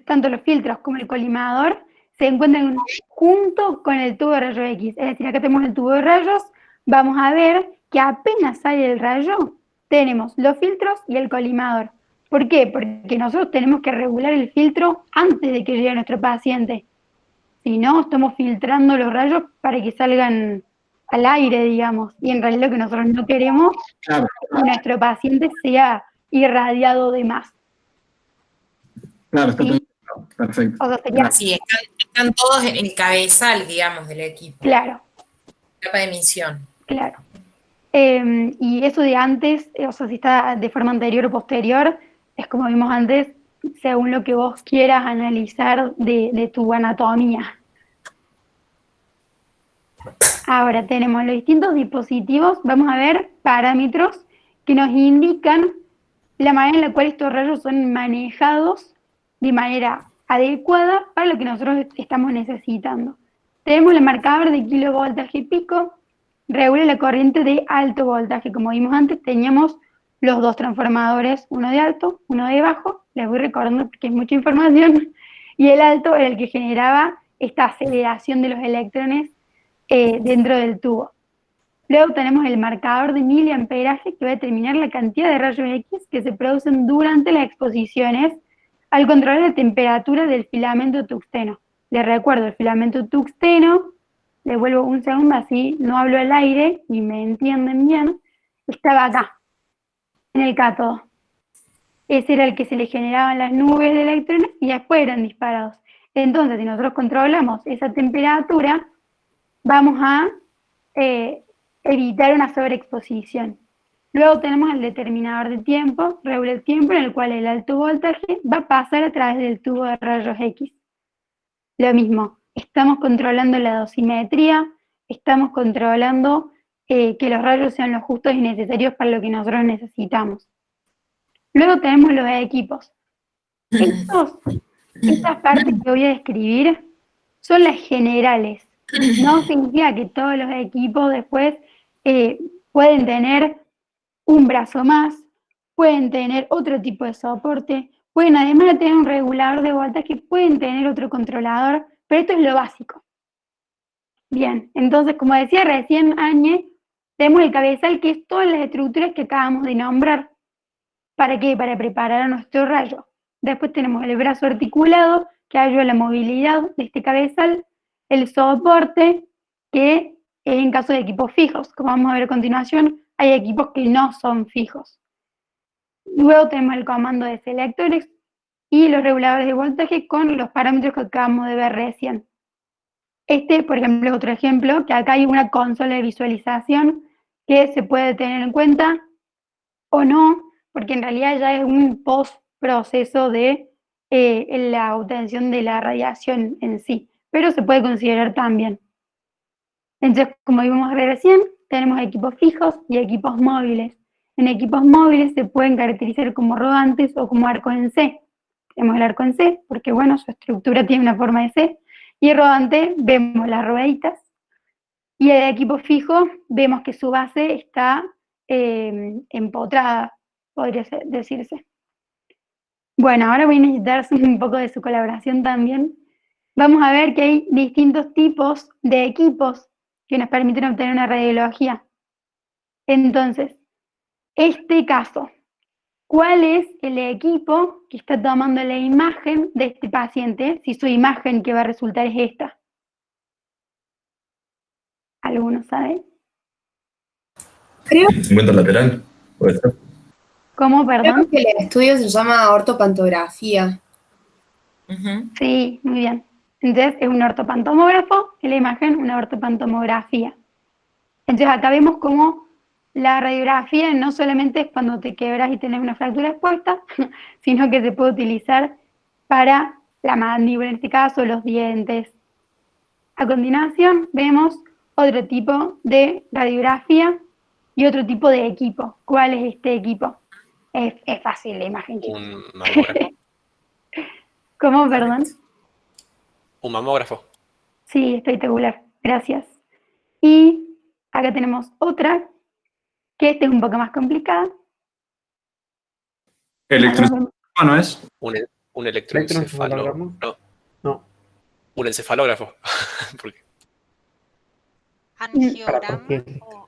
tanto los filtros como el colimador, se encuentran junto con el tubo de rayos X. Es decir, acá tenemos el tubo de rayos, vamos a ver que apenas sale el rayo, tenemos los filtros y el colimador. ¿Por qué? Porque nosotros tenemos que regular el filtro antes de que llegue nuestro paciente. Si no, estamos filtrando los rayos para que salgan al aire, digamos. Y en realidad lo que nosotros no queremos es que nuestro paciente sea irradiado de más. Claro, está bien. Perfecto. O sea, sería... Sí, están todos en el cabezal, digamos, del equipo. Claro. Capa de emisión. Claro. Y eso de antes, o sea, si está de forma anterior o posterior, es como vimos antes, según lo que vos quieras analizar de tu anatomía. Ahora tenemos los distintos dispositivos, vamos a ver parámetros que nos indican la manera en la cual estos rayos son manejados de manera adecuada para lo que nosotros estamos necesitando. Tenemos el marcador de kilovoltaje pico, regula la corriente de alto voltaje. Como vimos antes, teníamos los dos transformadores, uno de alto, uno de bajo, les voy recordando porque es mucha información, y el alto era el que generaba esta aceleración de los electrones dentro del tubo. Luego tenemos el marcador de miliamperaje que va a determinar la cantidad de rayos X que se producen durante las exposiciones al controlar la temperatura del filamento tuxteno. Les recuerdo, el filamento tuxteno, le vuelvo un segundo así no hablo al aire y me entienden bien, estaba acá, en el cátodo. Ese era el que se le generaban las nubes de electrones y después eran disparados. Entonces, si nosotros controlamos esa temperatura, vamos a evitar una sobreexposición. Luego tenemos el determinador de tiempo, regula el tiempo en el cual el alto voltaje va a pasar a través del tubo de rayos X. Lo mismo, estamos controlando la dosimetría, estamos controlando que los rayos sean los justos y necesarios para lo que nosotros necesitamos. Luego tenemos los equipos. Estas partes que voy a describir son las generales. No significa que todos los equipos después pueden tener un brazo más, pueden tener otro tipo de soporte, pueden además de tener un regulador de voltaje, pueden tener otro controlador, pero esto es lo básico. Bien, entonces, como decía recién Áñez, tenemos el cabezal, que es todas las estructuras que acabamos de nombrar. ¿Para qué? Para preparar a nuestro rayo. Después tenemos el brazo articulado, que ayuda a la movilidad de este cabezal, el soporte, que en caso de equipos fijos, como vamos a ver a continuación, hay equipos que no son fijos. Luego tenemos el comando de selectores y los reguladores de voltaje con los parámetros que acabamos de ver recién. Este, por ejemplo, es otro ejemplo, que acá hay una consola de visualización que se puede tener en cuenta o no, porque en realidad ya es un post-proceso de la obtención de la radiación en sí, pero se puede considerar también. Entonces, como vimos recién, tenemos equipos fijos y equipos móviles. En equipos móviles se pueden caracterizar como rodantes o como arcos en C. Tenemos el arco en C, porque bueno, su estructura tiene una forma de C, y el rodante vemos las rueditas, y el equipo fijo vemos que su base está empotrada, podría decirse. Bueno, ahora voy a necesitar un poco de su colaboración también. Vamos a ver que hay distintos tipos de equipos que nos permiten obtener una radiología. Entonces, este caso, ¿cuál es el equipo que está tomando la imagen de este paciente? Si su imagen que va a resultar es esta. ¿Alguno sabe? Creo, 50 lateral, puede ser. ¿Cómo, perdón? creo que el estudio se llama ortopantografía. Sí, muy bien. Entonces es un ortopantomógrafo y la imagen una ortopantomografía. Entonces acá vemos cómo la radiografía no solamente es cuando te quebras y tenés una fractura expuesta, sino que se puede utilizar para la mandíbula, en este caso, los dientes. A continuación vemos otro tipo de radiografía y otro tipo de equipo. ¿Cuál es este equipo? Es fácil la imagen, chicos. Un mamógrafo. ¿Cómo, perdón? Un mamógrafo. Sí, espectacular. Gracias. Y acá tenemos otra, que esta es un poco más complicada. Electroencefalograma, ¿no es? Un electroencefalógrafo. No. Un encefalógrafo. Porque Angiogram Porque- o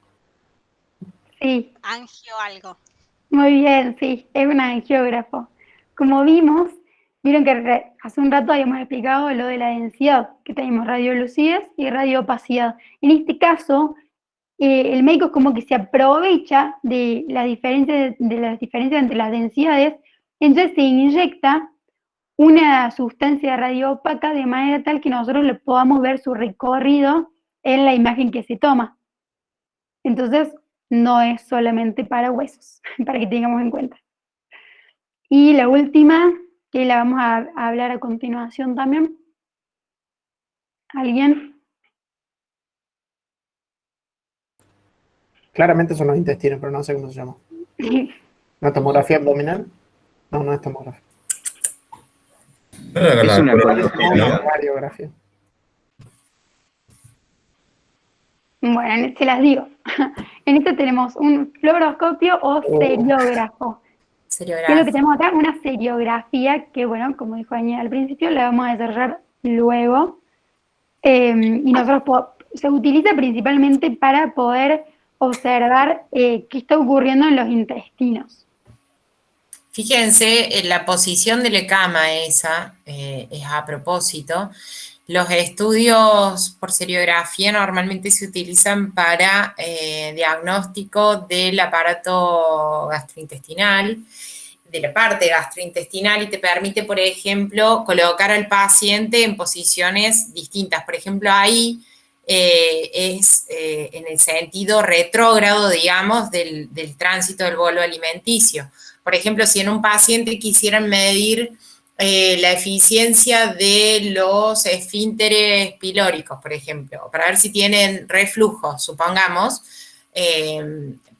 Sí, angio algo. muy bien, sí, es un angiógrafo. Como vimos, vieron que hace un rato habíamos explicado lo de la densidad, que tenemos radiolucidez y radioopacidad. En este caso, el médico es como que se aprovecha de las diferencias entre las densidades, entonces se inyecta una sustancia radioopaca de manera tal que nosotros le podamos ver su recorrido en la imagen que se toma. Entonces, no es solamente para huesos, para que tengamos en cuenta. Y la última, que la vamos a hablar a continuación también. ¿Alguien? Claramente son los intestinos, pero no sé cómo se llama. ¿Una tomografía abdominal? No, no es tomografía. Es una No, colostomía, ¿no? radiografía. Bueno, se las digo. En este tenemos un fluoroscopio o seriógrafo. ¿Qué es lo que tenemos acá? Una seriografía que, bueno, como dijo Añez al principio, la vamos a desarrollar luego. Y nosotros se utiliza principalmente para poder observar qué está ocurriendo en los intestinos. Fíjense, la posición de la cama esa es a propósito. Los estudios por seriografía normalmente se utilizan para diagnóstico del aparato gastrointestinal, de la parte gastrointestinal, y te permite, por ejemplo, colocar al paciente en posiciones distintas. Por ejemplo, ahí es en el sentido retrógrado, digamos, del tránsito del bolo alimenticio. Por ejemplo, si en un paciente quisieran medir la eficiencia de los esfínteres pilóricos, por ejemplo, para ver si tienen reflujo, supongamos,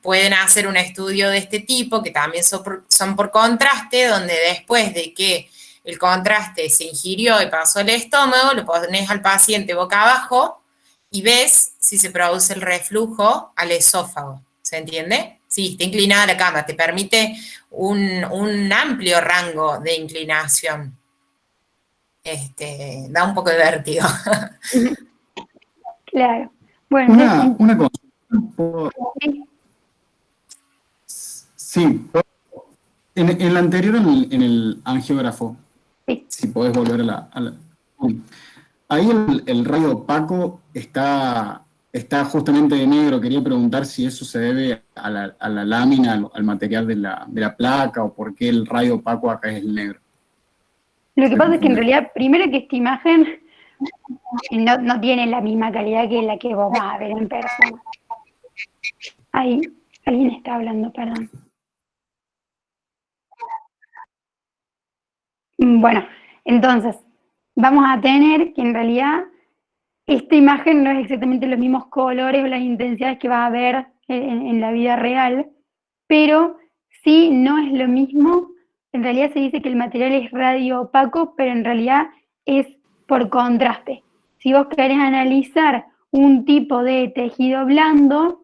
pueden hacer un estudio de este tipo, que también son por contraste, donde después de que el contraste se ingirió y pasó al estómago, lo pones al paciente boca abajo y ves si se produce el reflujo al esófago. ¿Se entiende? Sí, está inclinada la cama, te permite un amplio rango de inclinación. Da un poco de vértigo. Claro. Bueno, Una cosa. sí, Sí, en el anterior, en el angiógrafo, sí. si podés volver ahí el rayo opaco está justamente de negro. Quería preguntar si eso se debe a la lámina, al material de la placa, o por qué el rayo opaco acá es el negro. Lo que pasa es que en realidad, primero que esta imagen no tiene la misma calidad que la que vos vas a ver en persona. Ahí, alguien está hablando, perdón. Bueno, entonces, vamos a tener que en realidad esta imagen no es exactamente los mismos colores o las intensidades que vas a ver en la vida real, pero sí no es lo mismo. En realidad se dice que el material es radio opaco, pero en realidad es por contraste. Si vos querés analizar un tipo de tejido blando,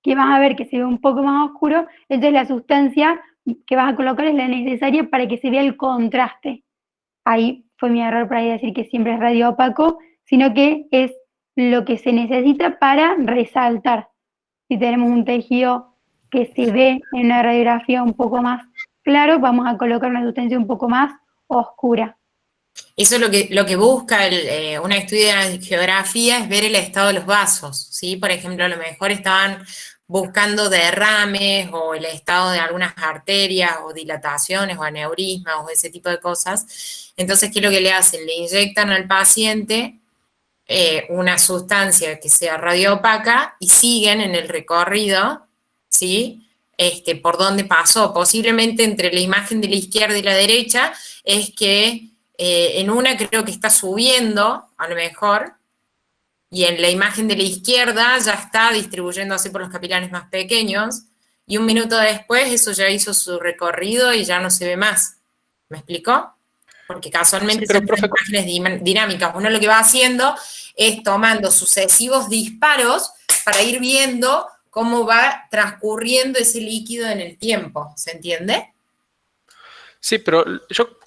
que vas a ver que se ve un poco más oscuro, entonces la sustancia que vas a colocar es la necesaria para que se vea el contraste. Ahí fue mi error para decir que siempre es radio opaco, sino que es lo que se necesita para resaltar. Si tenemos un tejido que se ve en una radiografía un poco más claro, vamos a colocar una sustancia un poco más oscura. Eso es lo que busca un estudio de angiografía, es ver el estado de los vasos, ¿sí? Por ejemplo, a lo mejor estaban buscando derrames o el estado de algunas arterias o dilataciones o aneurismas o ese tipo de cosas. Entonces, ¿qué es lo que le hacen? Le inyectan al paciente una sustancia que sea radioopaca y siguen en el recorrido, ¿sí? Por donde pasó. Posiblemente entre la imagen de la izquierda y la derecha es que en una creo que está subiendo, a lo mejor, y en la imagen de la izquierda ya está distribuyéndose por los capilares más pequeños, y un minuto después eso ya hizo su recorrido y ya no se ve más. ¿Me explicó? Porque casualmente Sí, pero, son profe, imágenes dinámicas. Uno lo que va haciendo es tomando sucesivos disparos para ir viendo cómo va transcurriendo ese líquido en el tiempo. ¿Se entiende? sí, pero yo,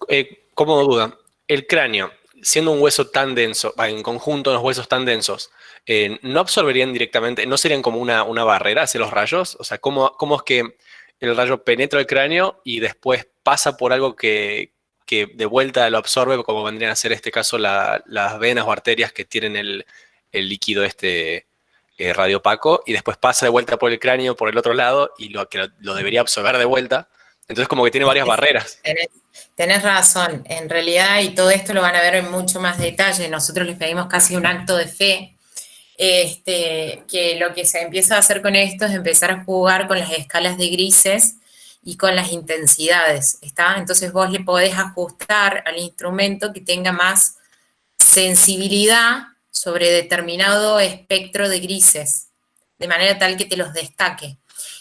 como duda, el cráneo, siendo un hueso tan denso, en conjunto los huesos tan densos, ¿no absorberían directamente, no serían como una barrera hacia los rayos? O sea, ¿cómo es que el rayo penetra el cráneo y después pasa por algo que de vuelta lo absorbe, como vendrían a ser en este caso las venas o arterias que tienen el líquido radiopaco, y después pasa de vuelta por el cráneo por el otro lado y lo debería absorber de vuelta? Entonces como que tiene varias barreras. Tenés razón, en realidad, y todo esto lo van a ver en mucho más detalle, nosotros les pedimos casi un acto de fe, que lo que se empieza a hacer con esto es empezar a jugar con las escalas de grises y con las intensidades, ¿está? Entonces vos le podés ajustar al instrumento que tenga más sensibilidad sobre determinado espectro de grises, de manera tal que te los destaque.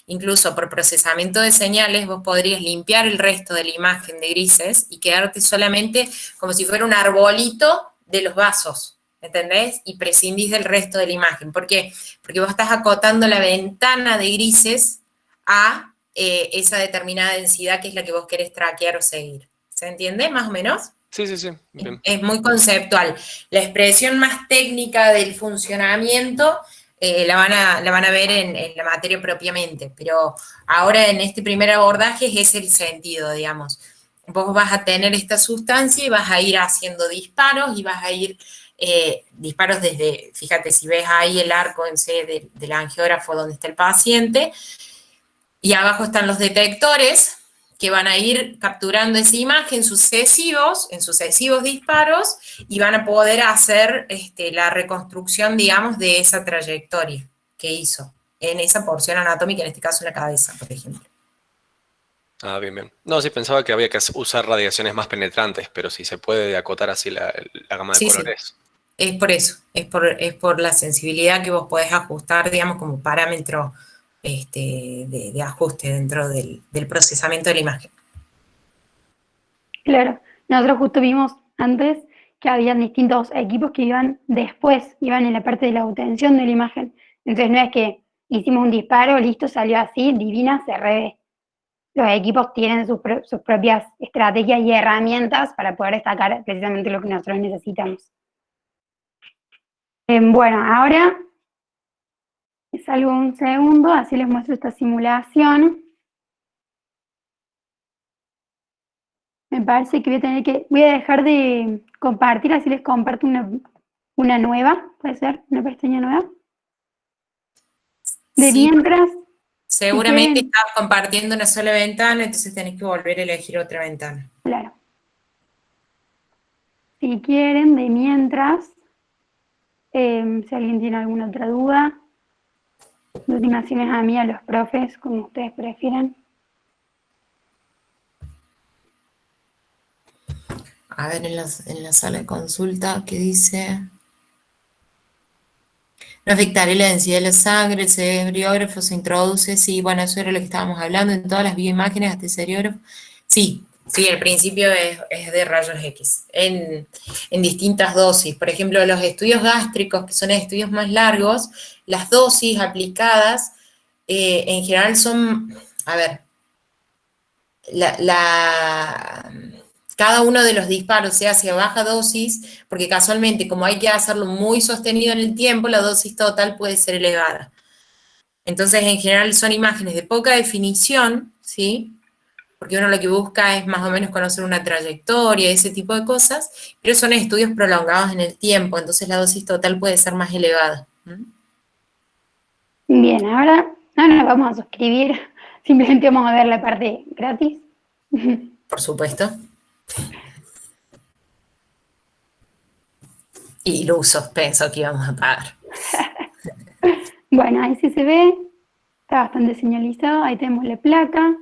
Incluso por procesamiento de señales vos podrías limpiar el resto de la imagen de grises y quedarte solamente como si fuera un arbolito de los vasos, ¿entendés? Y prescindís del resto de la imagen. ¿Por qué? Porque vos estás acotando la ventana de grises a esa determinada densidad que es la que vos querés traquear o seguir. ¿Se entiende más o menos? Sí, sí, sí. Bien. Es muy conceptual. La expresión más técnica del funcionamiento la van a ver en la materia propiamente, pero ahora en este primer abordaje es el sentido, digamos. Vos vas a tener esta sustancia y vas a ir haciendo disparos y vas a ir disparos desde, fíjate, si ves ahí el arco en C del angiógrafo donde está el paciente, y abajo están los detectores que van a ir capturando esa imagen en sucesivos disparos, y van a poder hacer la reconstrucción, digamos, de esa trayectoria que hizo en esa porción anatómica, en este caso en la cabeza, por ejemplo. Ah, bien, bien. No, sí, pensaba que había que usar radiaciones más penetrantes, pero si se puede acotar así la gama de Sí, colores. sí. Es por eso, es por la sensibilidad que vos podés ajustar, digamos, como parámetro de ajuste dentro del procesamiento de la imagen. Claro, nosotros justo vimos antes que habían distintos equipos que iban después, iban en la parte de la obtención de la imagen. Entonces no es que hicimos un disparo, listo, salió así, divina, se revé. Los equipos tienen sus propias estrategias y herramientas para poder destacar precisamente lo que nosotros necesitamos. Bueno, ahora salgo un segundo, así les muestro esta simulación. Me parece que voy a dejar de compartir, así les comparto una nueva, puede ser, una pestaña nueva. De Sí, mientras, seguramente si quieren, estabas compartiendo una sola ventana, entonces tenés que volver a elegir otra ventana. claro. Si quieren, de mientras, si alguien tiene alguna otra duda, continuaciones a mí, a los profes, como ustedes prefieran. A ver, en la sala de consulta, ¿qué dice? No afectará la densidad de la sangre, el seriógrafo se introduce, sí, bueno, eso era lo que estábamos hablando, en todas las bioimágenes hasta el seriógrafo. Sí, el principio es de rayos X, en distintas dosis. Por ejemplo, los estudios gástricos, que son estudios más largos, las dosis aplicadas en general son, a ver, cada uno de los disparos se hace a baja dosis, porque casualmente, como hay que hacerlo muy sostenido en el tiempo, la dosis total puede ser elevada. Entonces, en general, son imágenes de poca definición, ¿sí? Porque uno lo que busca es más o menos conocer una trayectoria, ese tipo de cosas, pero son estudios prolongados en el tiempo, entonces la dosis total puede ser más elevada. Bien, ahora no nos vamos a suscribir, simplemente vamos a ver la parte gratis. Por supuesto. Y Lusos pensó que íbamos a pagar. Bueno, ahí sí se ve, está bastante señalizado, ahí tenemos la placa,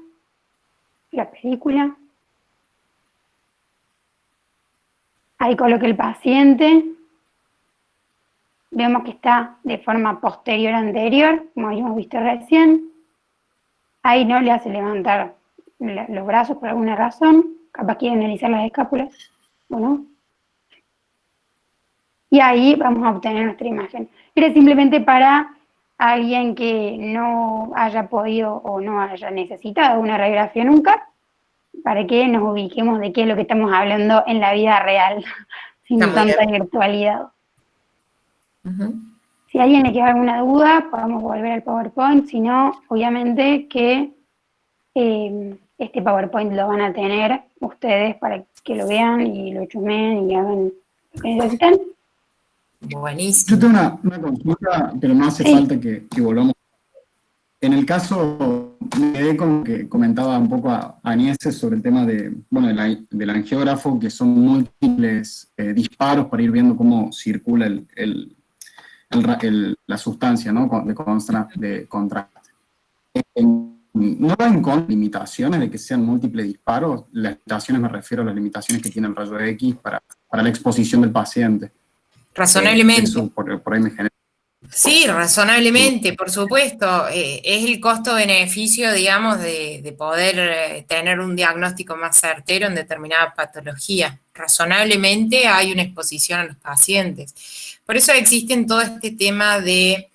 la película. Ahí coloqué el paciente. Vemos que está de forma posterior anterior, como habíamos visto recién. Ahí no le hace levantar los brazos por alguna razón, capaz quiere analizar las escápulas, ¿o no? Y ahí vamos a obtener nuestra imagen. Era simplemente para alguien que no haya podido o no haya necesitado una radiografía nunca, para que nos ubiquemos de qué es lo que estamos hablando en la vida real, sin tanta virtualidad. Si a alguien le queda alguna duda, podemos volver al PowerPoint, si no, obviamente que este PowerPoint lo van a tener ustedes para que lo vean y lo chusmeen y hagan lo que necesitan. Buenísimo. Yo tengo una consulta, pero no hace falta que volvamos. En el caso, me quedé con que comentaba un poco a Agnese sobre el tema del angiógrafo, que son múltiples disparos para ir viendo cómo circula la sustancia, ¿no? de contraste. ¿No van con limitaciones de que sean múltiples disparos? Las limitaciones, me refiero a las limitaciones que tiene el rayo X para la exposición del paciente. Razonablemente. Eso por ahí me genera. Sí, razonablemente, por supuesto. Es el costo-beneficio, digamos, de poder tener un diagnóstico más certero en determinada patología. Razonablemente hay una exposición a los pacientes. Por eso existen todo este tema de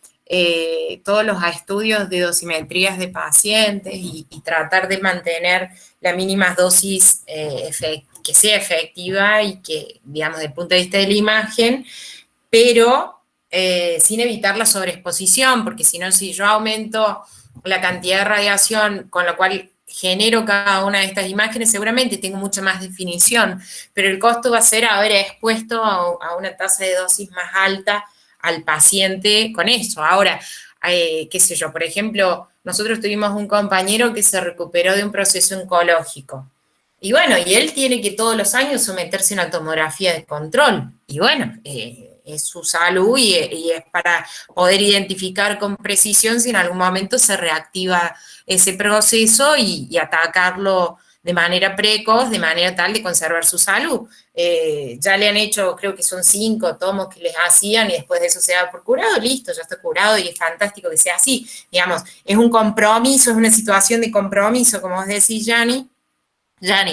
todos los estudios de dosimetrías de pacientes y tratar de mantener la mínima dosis que sea efectiva y que, digamos, desde el punto de vista de la imagen, pero sin evitar la sobreexposición, porque si no, si yo aumento la cantidad de radiación con la cual genero cada una de estas imágenes, seguramente tengo mucha más definición, pero el costo va a ser haber expuesto a una tasa de dosis más alta al paciente con eso. Ahora, qué sé yo, por ejemplo, nosotros tuvimos un compañero que se recuperó de un proceso oncológico. Y bueno, y él tiene que todos los años someterse a una tomografía de control. Y bueno, es su salud y es para poder identificar con precisión si en algún momento se reactiva ese proceso y atacarlo de manera precoz, de manera tal de conservar su salud. Ya le han hecho, creo que son 5 tomos que les hacían y después de eso se da por curado, listo, ya está curado y es fantástico que sea así. Digamos, es un compromiso, es una situación de compromiso, como vos decís, Yanni,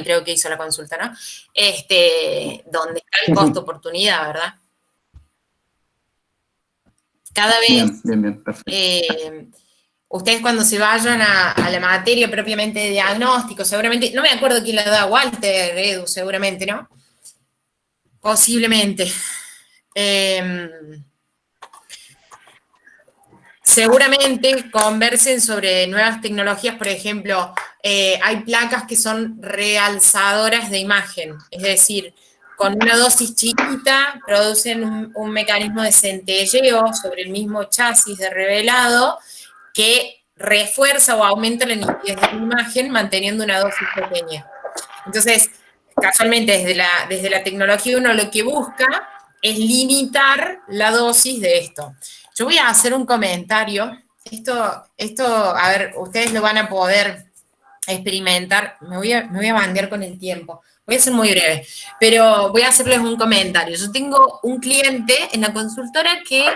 creo que hizo la consulta, ¿no? Donde está el costo-oportunidad, ¿verdad? Cada vez, bien, perfecto. ustedes cuando se vayan a la materia propiamente de diagnóstico, seguramente, no me acuerdo quién la da, Walter, Edu, seguramente, ¿no? Posiblemente. Seguramente conversen sobre nuevas tecnologías, por ejemplo, hay placas que son realzadoras de imagen, es decir, con una dosis chiquita producen un mecanismo de centelleo sobre el mismo chasis de revelado que refuerza o aumenta la nitidez de la imagen manteniendo una dosis pequeña. Entonces, casualmente desde la tecnología uno lo que busca es limitar la dosis de esto. Yo voy a hacer un comentario. Esto, a ver, ustedes lo van a poder experimentar. Me voy a bandear con el tiempo. Voy a ser muy breve, pero voy a hacerles un comentario. Yo tengo un cliente en la consultora que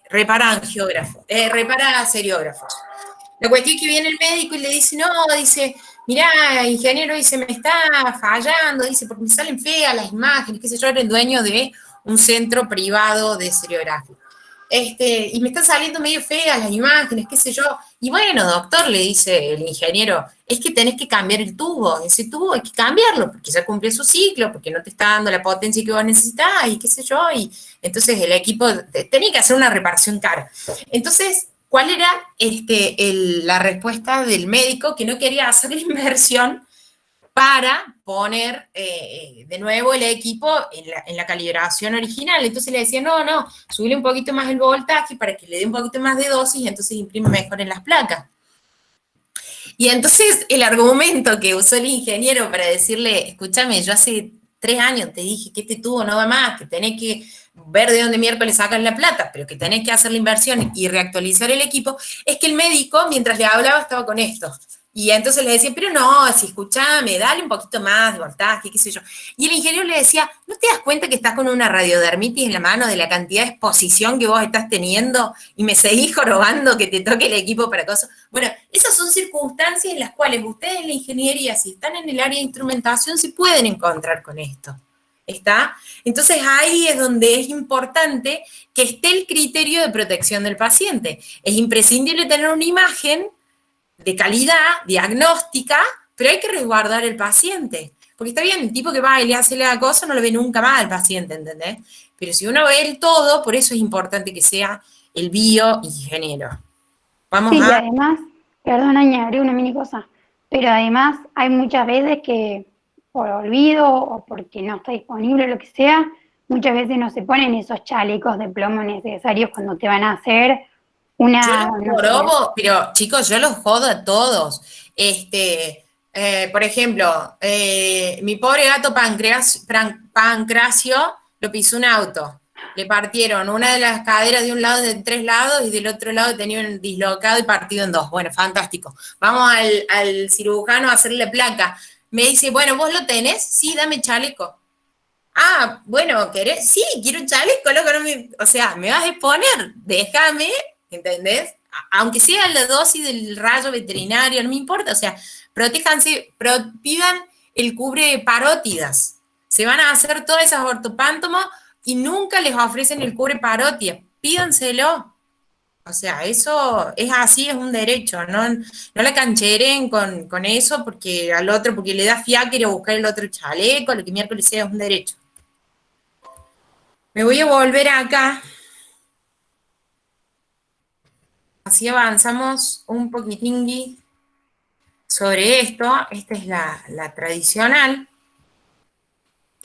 repara seriógrafos. La cuestión es que viene el médico y le dice, no, dice, mirá, ingeniero, dice, me está fallando, dice, porque me salen feas las imágenes, qué sé yo, era el dueño de un centro privado de seriografía. Y me están saliendo medio feas las imágenes, qué sé yo. Y bueno, doctor, le dice el ingeniero, es que tenés que cambiar el tubo. Ese tubo hay que cambiarlo, porque ya cumplió su ciclo, porque no te está dando la potencia que vos necesitas, y qué sé yo. Y entonces el equipo tenía que hacer una reparación cara. Entonces, ¿cuál era la respuesta del médico que no quería hacer la inversión para poner de nuevo el equipo en la calibración original? Entonces le decía, no, subile un poquito más el voltaje para que le dé un poquito más de dosis y entonces imprime mejor en las placas. Y entonces el argumento que usó el ingeniero para decirle, escúchame, yo hace 3 años te dije que este tubo no va más, que tenés que ver de dónde miércoles sacan la plata, pero que tenés que hacer la inversión y reactualizar el equipo, es que el médico, mientras le hablaba, estaba con esto. Y entonces le decía, pero no, si escuchame, dale un poquito más de voltaje, qué sé yo. Y el ingeniero le decía, ¿no te das cuenta que estás con una radiodermitis en la mano de la cantidad de exposición que vos estás teniendo y me seguís jorobando que te toque el equipo para cosas? Bueno, esas son circunstancias en las cuales ustedes en la ingeniería, si están en el área de instrumentación, se pueden encontrar con esto. ¿Está? Entonces ahí es donde es importante que esté el criterio de protección del paciente. Es imprescindible tener una imagen de calidad, diagnóstica, pero hay que resguardar el paciente. Porque está bien, el tipo que va y le hace la cosa no lo ve nunca más al paciente, ¿entendés? Pero si uno ve el todo, por eso es importante que sea el bioingeniero. Vamos Sí, y a... además, perdón, añadiré una mini cosa, pero además hay muchas veces que por olvido o porque no está disponible o lo que sea, muchas veces no se ponen esos chalecos de plomo necesarios cuando te van a hacer una... Yo los no sé, jorobo, pero chicos, yo los jodo a todos. Por ejemplo, mi pobre gato Pancracio lo pisó un auto. Le partieron una de las caderas de un lado de 3 lados y del otro lado tenía un dislocado y partido en 2. Bueno, fantástico. Vamos al cirujano a hacerle placa. Me dice, bueno, ¿vos lo tenés? Sí, dame chaleco. Ah, bueno, ¿querés? Sí, quiero un chaleco, loco, o sea, me vas a exponer, déjame, ¿entendés? Aunque sea la dosis del rayo veterinario, no me importa, o sea, protéjanse, pidan el cubre parótidas. Se van a hacer todas esas ortopántomos y nunca les ofrecen el cubre parótida, pídanselo. O sea, eso es así, es un derecho, no la cancheren con eso porque al otro, porque le da fiaca ir a buscar el otro chaleco, lo que miércoles sea, es un derecho. Me voy a volver acá. Así avanzamos un poquitín sobre esto. Esta es la tradicional.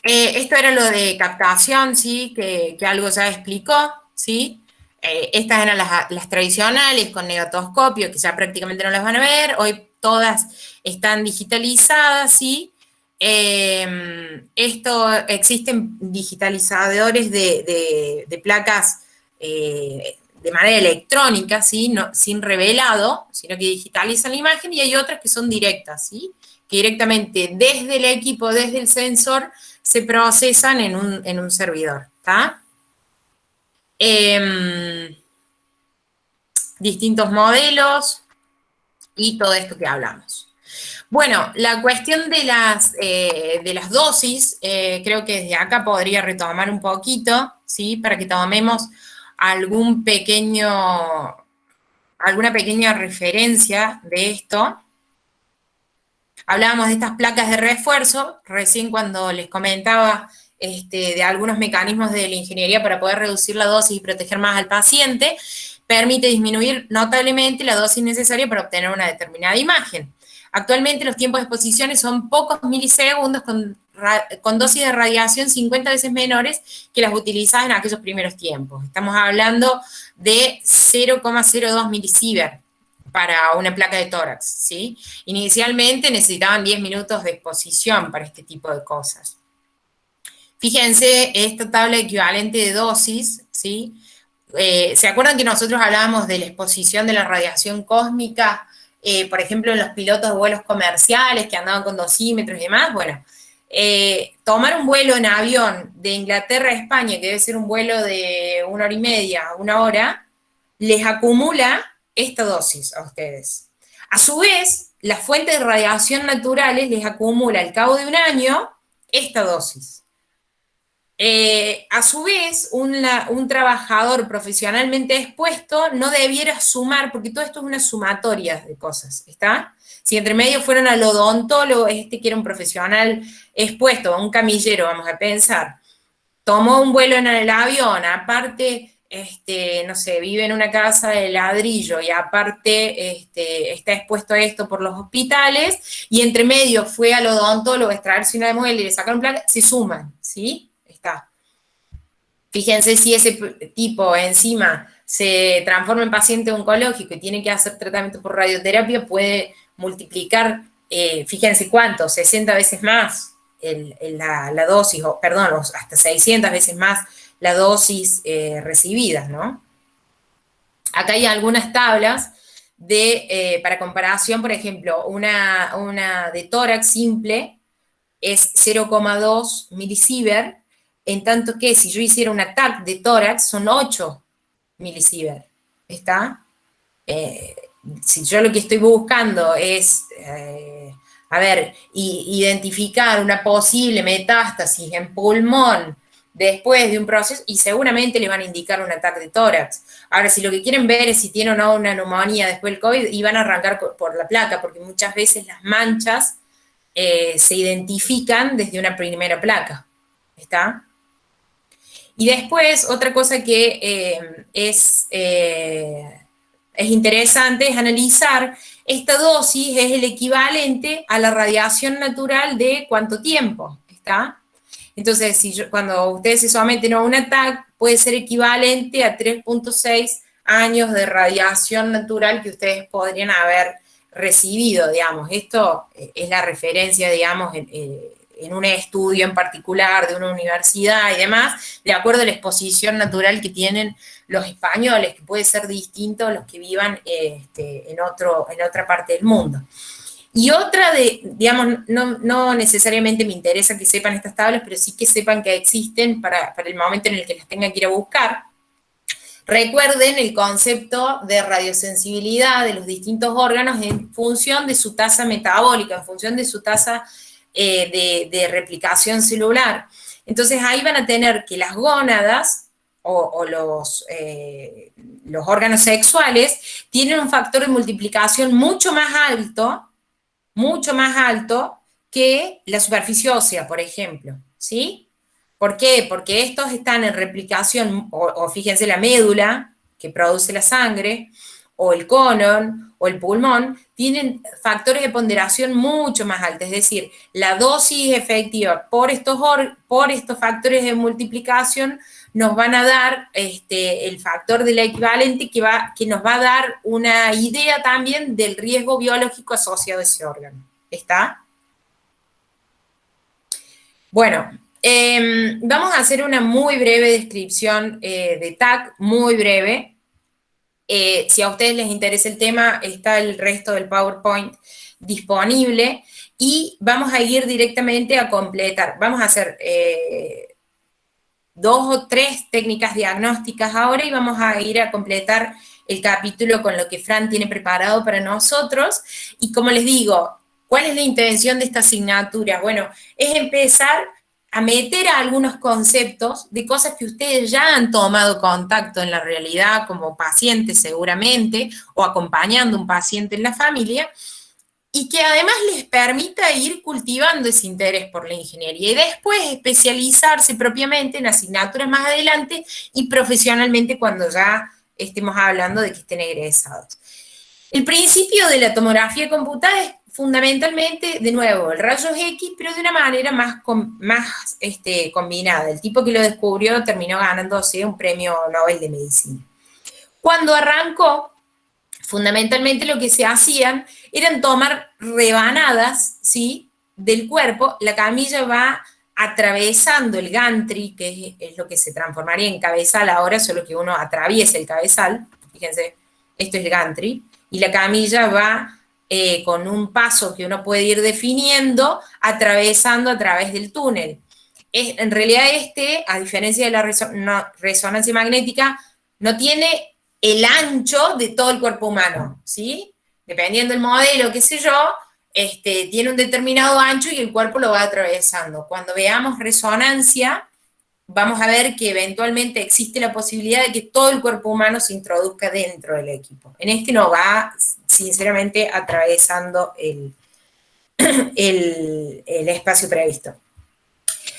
Esto era lo de captación, ¿sí? Que algo ya explicó, ¿sí? Estas eran las tradicionales con negatoscopio, que ya prácticamente no las van a ver. Hoy todas están digitalizadas, ¿sí? Existen digitalizadores de placas de manera electrónica, ¿sí? No, sin revelado, sino que digitalizan la imagen, y hay otras que son directas, ¿sí? Que directamente desde el equipo, desde el sensor, se procesan en un servidor, ¿está? Distintos modelos y todo esto que hablamos. Bueno, la cuestión de las dosis, creo que desde acá podría retomar un poquito, ¿sí? Para que tomemos alguna pequeña referencia de esto. Hablábamos de estas placas de refuerzo, recién cuando les comentaba de algunos mecanismos de la ingeniería para poder reducir la dosis y proteger más al paciente, permite disminuir notablemente la dosis necesaria para obtener una determinada imagen. Actualmente los tiempos de exposición son pocos milisegundos con dosis de radiación 50 veces menores que las utilizadas en aquellos primeros tiempos. Estamos hablando de 0,02 milisievert para una placa de tórax, ¿sí? Inicialmente necesitaban 10 minutos de exposición para este tipo de cosas. Fíjense esta tabla equivalente de dosis, ¿sí? ¿Se acuerdan que nosotros hablábamos de la exposición de la radiación cósmica, por ejemplo, en los pilotos de vuelos comerciales que andaban con dosímetros y demás? Bueno, tomar un vuelo en avión de Inglaterra a España, que debe ser un vuelo de 1 hora y media, 1 hora, les acumula esta dosis a ustedes. A su vez, las fuentes de radiación naturales les acumula al cabo de 1 año esta dosis. A su vez, un trabajador profesionalmente expuesto no debiera sumar, porque todo esto es una sumatoria de cosas, ¿está? Si entre medio fueron al odontólogo, que era un profesional expuesto, un camillero, vamos a pensar, tomó un vuelo en el avión, aparte, no sé, vive en una casa de ladrillo y aparte está expuesto a esto por los hospitales, y entre medio fue al odontólogo a extraerse una muela y le sacaron placa, se suman, ¿sí? Está. Fíjense si ese tipo encima se transforma en paciente oncológico y tiene que hacer tratamiento por radioterapia, puede multiplicar, fíjense cuánto, 60 veces más la dosis, o perdón, hasta 600 veces más la dosis recibida, ¿no? Acá hay algunas tablas para comparación, por ejemplo, una de tórax simple es 0,2 milisievert, en tanto que si yo hiciera un TAC de tórax son 8 milisievert, ¿está? Si yo lo que estoy buscando es, identificar una posible metástasis en pulmón después de un proceso, y seguramente le van a indicar un ataque de tórax. Ahora, si lo que quieren ver es si tiene o no una neumonía después del COVID, y van a arrancar por la placa, porque muchas veces las manchas se identifican desde una primera placa, ¿está? Y después, otra cosa que es interesante es analizar, esta dosis es el equivalente a la radiación natural de cuánto tiempo, ¿está? Entonces, cuando ustedes se someten a un ataque, puede ser equivalente a 3.6 años de radiación natural que ustedes podrían haber recibido, digamos. Esto es la referencia, digamos, en un estudio en particular de una universidad y demás, de acuerdo a la exposición natural que tienen los españoles, que puede ser distinto a los que vivan en otra parte del mundo. Y otra digamos, no necesariamente me interesa que sepan estas tablas, pero sí que sepan que existen para el momento en el que las tengan que ir a buscar. Recuerden el concepto de radiosensibilidad de los distintos órganos en función de su tasa metabólica, en función de su tasa de replicación celular. Entonces ahí van a tener que las gónadas o los órganos sexuales tienen un factor de multiplicación mucho más alto que la superficie ósea, por ejemplo, ¿sí? ¿Por qué? Porque estos están en replicación, o fíjense la médula que produce la sangre, o el colon, o el pulmón, tienen factores de ponderación mucho más altos, es decir, la dosis efectiva por estos factores de multiplicación nos van a dar el factor de la equivalente que nos va a dar una idea también del riesgo biológico asociado a ese órgano. ¿Está? Bueno, vamos a hacer una muy breve descripción de TAC, muy breve, Si a ustedes les interesa el tema, está el resto del PowerPoint disponible y vamos a ir directamente a completar. Vamos a hacer 2 o 3 técnicas diagnósticas ahora y vamos a ir a completar el capítulo con lo que Fran tiene preparado para nosotros. Y como les digo, ¿cuál es la intención de esta asignatura? Bueno, es empezar a meter a algunos conceptos de cosas que ustedes ya han tomado contacto en la realidad como pacientes seguramente, o acompañando a un paciente en la familia, y que además les permita ir cultivando ese interés por la ingeniería y después especializarse propiamente en asignaturas más adelante y profesionalmente cuando ya estemos hablando de que estén egresados. El principio de la tomografía computada es fundamentalmente, de nuevo, el rayos X, pero de una manera más combinada. El tipo que lo descubrió terminó ganándose un premio Nobel de Medicina. Cuando arrancó, fundamentalmente lo que se hacían eran tomar rebanadas, ¿sí?, del cuerpo. La camilla va atravesando el gantry, que es lo que se transformaría en cabezal ahora, solo que uno atraviesa el cabezal. Fíjense, esto es el gantry. Y la camilla va con un paso que uno puede ir definiendo, atravesando a través del túnel. En realidad a diferencia de la resonancia magnética, no tiene el ancho de todo el cuerpo humano, ¿sí? Dependiendo del modelo, qué sé yo, tiene un determinado ancho y el cuerpo lo va atravesando. Cuando veamos resonancia, vamos a ver que eventualmente existe la posibilidad de que todo el cuerpo humano se introduzca dentro del equipo. En este no va, sinceramente, atravesando el espacio previsto.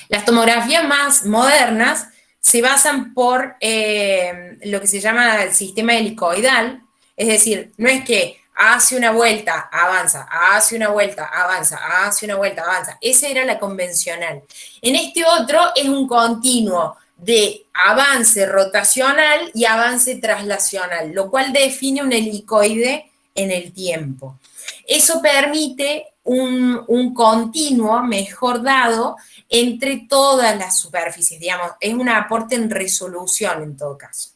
Las tomografías más modernas se basan por lo que se llama el sistema helicoidal, es decir, no es que hace una vuelta, avanza, hace una vuelta, avanza, hace una vuelta, avanza. Esa era la convencional. En este otro es un continuo de avance rotacional y avance traslacional, lo cual define un helicoide en el tiempo. Eso permite un continuo mejor dado entre todas las superficies, digamos, es un aporte en resolución en todo caso.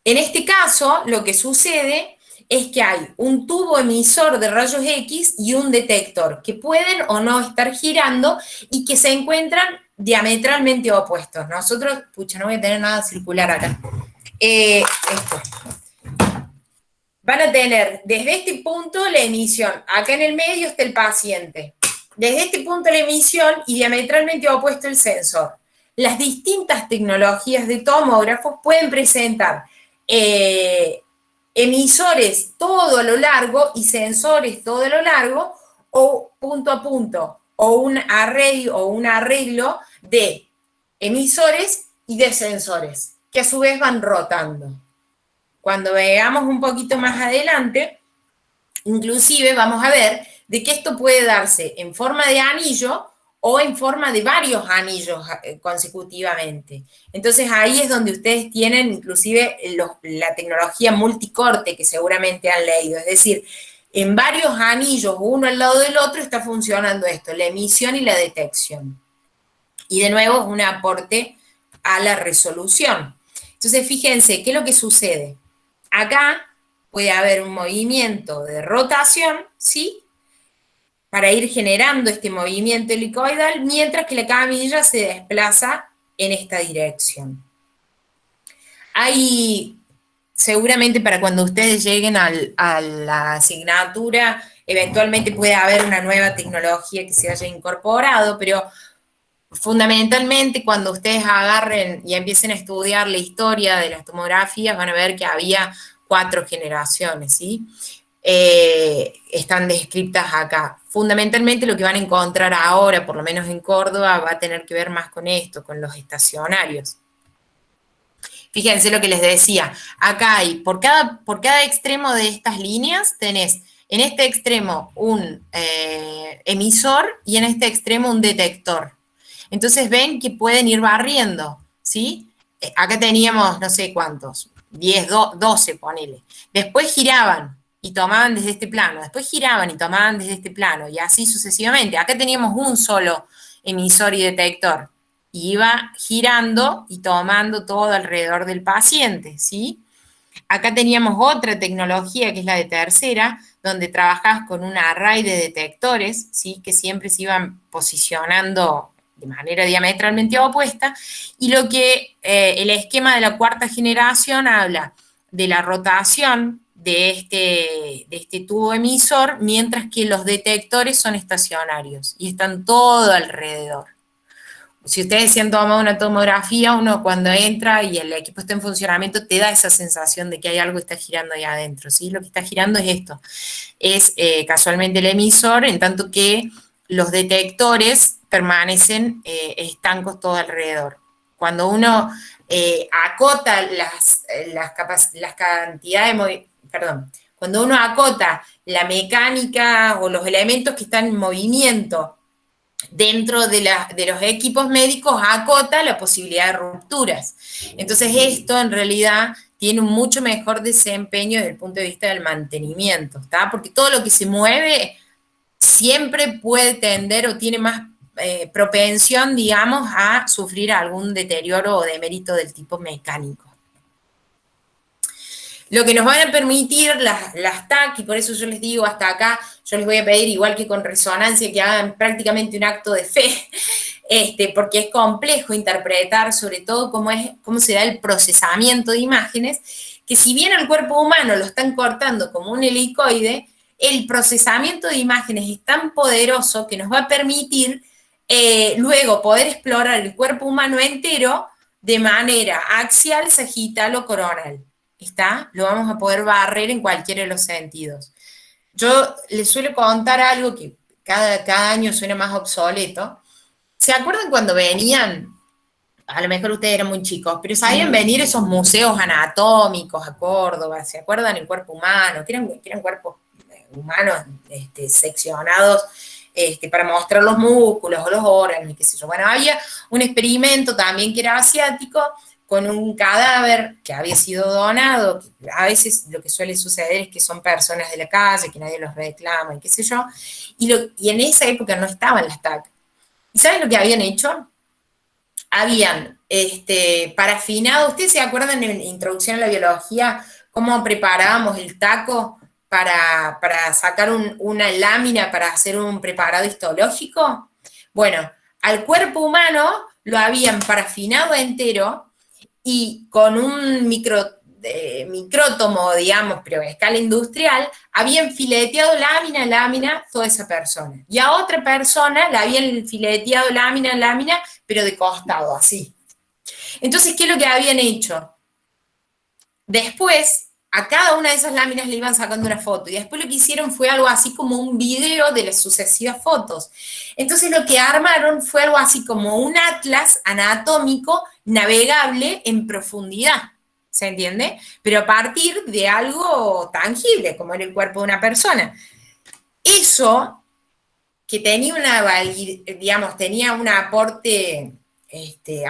En este caso, lo que sucede es que hay un tubo emisor de rayos X y un detector que pueden o no estar girando y que se encuentran diametralmente opuestos. Nosotros, no voy a tener nada circular acá. Esto. Van a tener desde este punto la emisión, acá en el medio está el paciente, desde este punto la emisión y diametralmente opuesto el sensor. Las distintas tecnologías de tomógrafos pueden presentar emisores todo a lo largo y sensores todo a lo largo, o punto a punto, o un arreglo de emisores y de sensores, que a su vez van rotando. Cuando veamos un poquito más adelante, inclusive vamos a ver de que esto puede darse en forma de anillo o en forma de varios anillos consecutivamente. Entonces ahí es donde ustedes tienen inclusive la tecnología multicorte que seguramente han leído, es decir, en varios anillos, uno al lado del otro, está funcionando esto, la emisión y la detección. Y de nuevo es un aporte a la resolución. Entonces fíjense, ¿qué es lo que sucede? Acá puede haber un movimiento de rotación, ¿sí?, para ir generando este movimiento helicoidal, mientras que la camilla se desplaza en esta dirección. Hay, seguramente para cuando ustedes lleguen a la asignatura, eventualmente puede haber una nueva tecnología que se haya incorporado, pero fundamentalmente cuando ustedes agarren y empiecen a estudiar la historia de las tomografías, van a ver que había 4 generaciones, ¿sí? Están descritas acá. Fundamentalmente lo que van a encontrar ahora, por lo menos en Córdoba, va a tener que ver más con esto, con los estacionarios. Fíjense lo que les decía, acá hay, por cada extremo de estas líneas, tenés en este extremo un emisor y en este extremo un detector. Entonces ven que pueden ir barriendo, ¿sí? Acá teníamos no sé cuántos, 10, 12, ponele. Después giraban y tomaban desde este plano, después giraban y tomaban desde este plano, y así sucesivamente. Acá teníamos un solo emisor y detector, y iba girando y tomando todo alrededor del paciente, ¿sí? Acá teníamos otra tecnología, que es la de tercera, donde trabajás con un array de detectores, ¿sí? Que siempre se iban posicionando de manera diametralmente opuesta, y el esquema de la cuarta generación habla de la rotación de este tubo emisor, mientras que los detectores son estacionarios y están todo alrededor. Si ustedes se han tomado una tomografía, uno cuando entra y el equipo está en funcionamiento, te da esa sensación de que hay algo que está girando ahí adentro, ¿sí? Lo que está girando es esto, es casualmente el emisor, en tanto que los detectores permanecen estancos todo alrededor. Cuando uno acota las cantidades perdón, cuando uno acota la mecánica o los elementos que están en movimiento dentro de los equipos médicos, acota la posibilidad de rupturas. Entonces esto en realidad tiene un mucho mejor desempeño desde el punto de vista del mantenimiento, ¿está? Porque todo lo que se mueve siempre puede tender o tiene más propensión, digamos, a sufrir algún deterioro o demérito del tipo mecánico. Lo que nos van a permitir las TAC, y por eso yo les digo hasta acá, yo les voy a pedir, igual que con resonancia, que hagan prácticamente un acto de fe, porque es complejo interpretar sobre todo cómo se da el procesamiento de imágenes, que si bien el cuerpo humano lo están cortando como un helicoide, el procesamiento de imágenes es tan poderoso que nos va a permitir luego poder explorar el cuerpo humano entero de manera axial, sagital o coronal. ¿Está? Lo vamos a poder barrer en cualquiera de los sentidos. Yo les suelo contar algo que cada año suena más obsoleto. ¿Se acuerdan cuando venían? A lo mejor ustedes eran muy chicos, pero sabían venir esos museos anatómicos a Córdoba, ¿se acuerdan? El cuerpo humano, que eran cuerpos humanos seccionados para mostrar los músculos o los órganos, y qué sé yo. Bueno, había un experimento también que era asiático, con un cadáver que había sido donado. A veces lo que suele suceder es que son personas de la calle, que nadie los reclama, y qué sé yo, y en esa época no estaban las TAC. ¿Y saben lo que habían hecho? Habían parafinado. ¿Ustedes se acuerdan en Introducción a la Biología cómo preparábamos el taco para sacar una lámina para hacer un preparado histológico? Bueno, al cuerpo humano lo habían parafinado entero y con un micrótomo, digamos, pero a escala industrial, habían fileteado lámina a lámina toda esa persona. Y a otra persona la habían fileteado lámina a lámina, pero de costado, así. Entonces, ¿qué es lo que habían hecho? Después, a cada una de esas láminas le iban sacando una foto, y después lo que hicieron fue algo así como un video de las sucesivas fotos. Entonces lo que armaron fue algo así como un atlas anatómico navegable en profundidad, ¿se entiende? Pero a partir de algo tangible, como era el cuerpo de una persona. Eso, que tenía tenía un aporte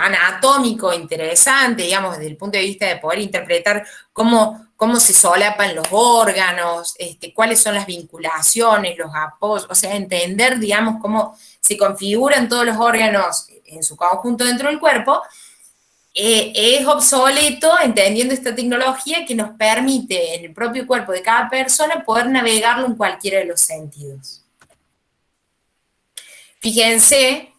anatómico interesante, digamos, desde el punto de vista de poder interpretar cómo se solapan los órganos, cuáles son las vinculaciones, los apoyos, o sea, entender, digamos, cómo se configuran todos los órganos en su conjunto dentro del cuerpo, es obsoleto entendiendo esta tecnología que nos permite en el propio cuerpo de cada persona poder navegarlo en cualquiera de los sentidos. Fíjense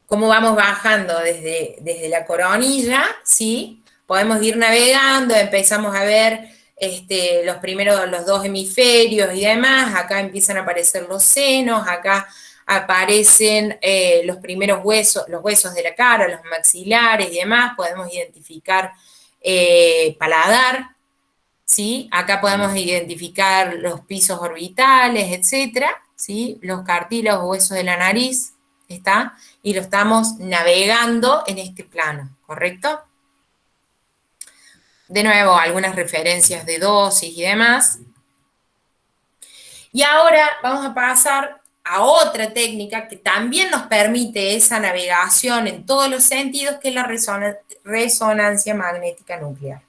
cómo vamos bajando desde la coronilla, ¿sí? Podemos ir navegando, empezamos a ver los dos hemisferios y demás. Acá empiezan a aparecer los senos, acá aparecen los primeros huesos, los huesos de la cara, los maxilares y demás. Podemos identificar paladar, ¿sí? Acá podemos identificar los pisos orbitales, etcétera, ¿sí? Los cartílagos, huesos de la nariz, ¿está? Y lo estamos navegando en este plano, ¿correcto? De nuevo, algunas referencias de dosis y demás. Y ahora vamos a pasar a otra técnica que también nos permite esa navegación en todos los sentidos, que es la resonancia magnética nuclear.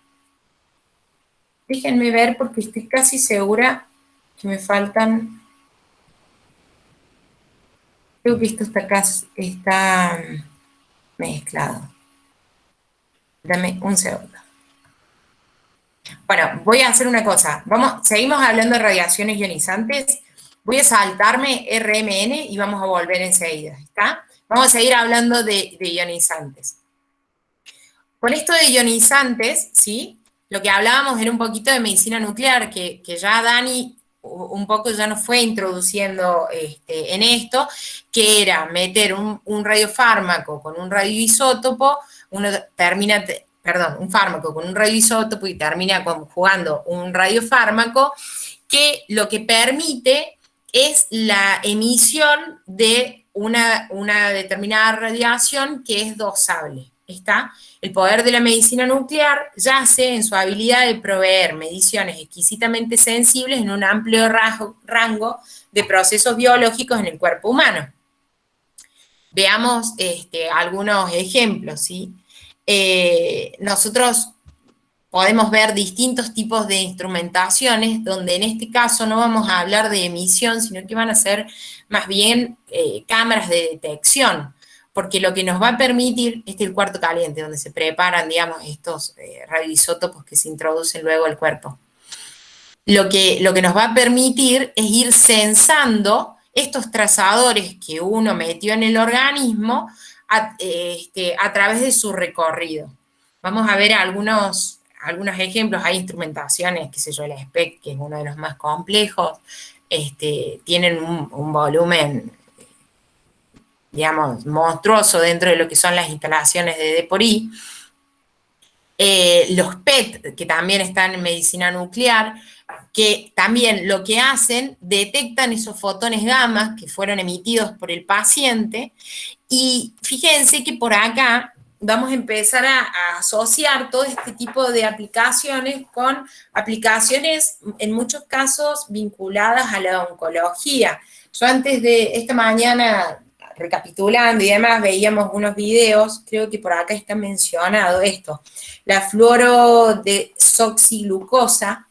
Déjenme ver porque estoy casi segura que me faltan. Creo que esto está mezclado. Dame un segundo. Bueno, voy a hacer una cosa. Seguimos hablando de radiaciones ionizantes. Voy a saltarme RMN y vamos a volver enseguida, ¿está? Vamos a seguir hablando de ionizantes. Con esto de ionizantes, ¿sí? Lo que hablábamos era un poquito de medicina nuclear, que ya Dani un poco ya nos fue introduciendo en esto, que era meter un radiofármaco con un radioisótopo, un fármaco con un radioisótopo y termina conjugando un radiofármaco, que lo que permite es la emisión de una determinada radiación que es dosable. ¿Está? El poder de la medicina nuclear yace en su habilidad de proveer mediciones exquisitamente sensibles en un amplio rango de procesos biológicos en el cuerpo humano. Veamos algunos ejemplos, ¿sí? Nosotros podemos ver distintos tipos de instrumentaciones, donde en este caso no vamos a hablar de emisión, sino que van a ser más bien cámaras de detección, porque lo que nos va a permitir, este es el cuarto caliente, donde se preparan, digamos, estos radioisótopos que se introducen luego al cuerpo. Lo que nos va a permitir es ir censando estos trazadores que uno metió en el organismo a través de su recorrido. Vamos a ver algunos ejemplos. Hay instrumentaciones, qué sé yo, el SPEC, que es uno de los más complejos, tienen un volumen, digamos, monstruoso dentro de lo que son las instalaciones de DEPORI. Los PET, que también están en medicina nuclear, que también lo que hacen, detectan esos fotones gamma que fueron emitidos por el paciente, y fíjense que por acá vamos a empezar a asociar todo este tipo de aplicaciones con aplicaciones, en muchos casos, vinculadas a la oncología. Yo antes de esta mañana, recapitulando y demás, veíamos unos videos, creo que por acá está mencionado esto, la fluorodesoxiglucosa.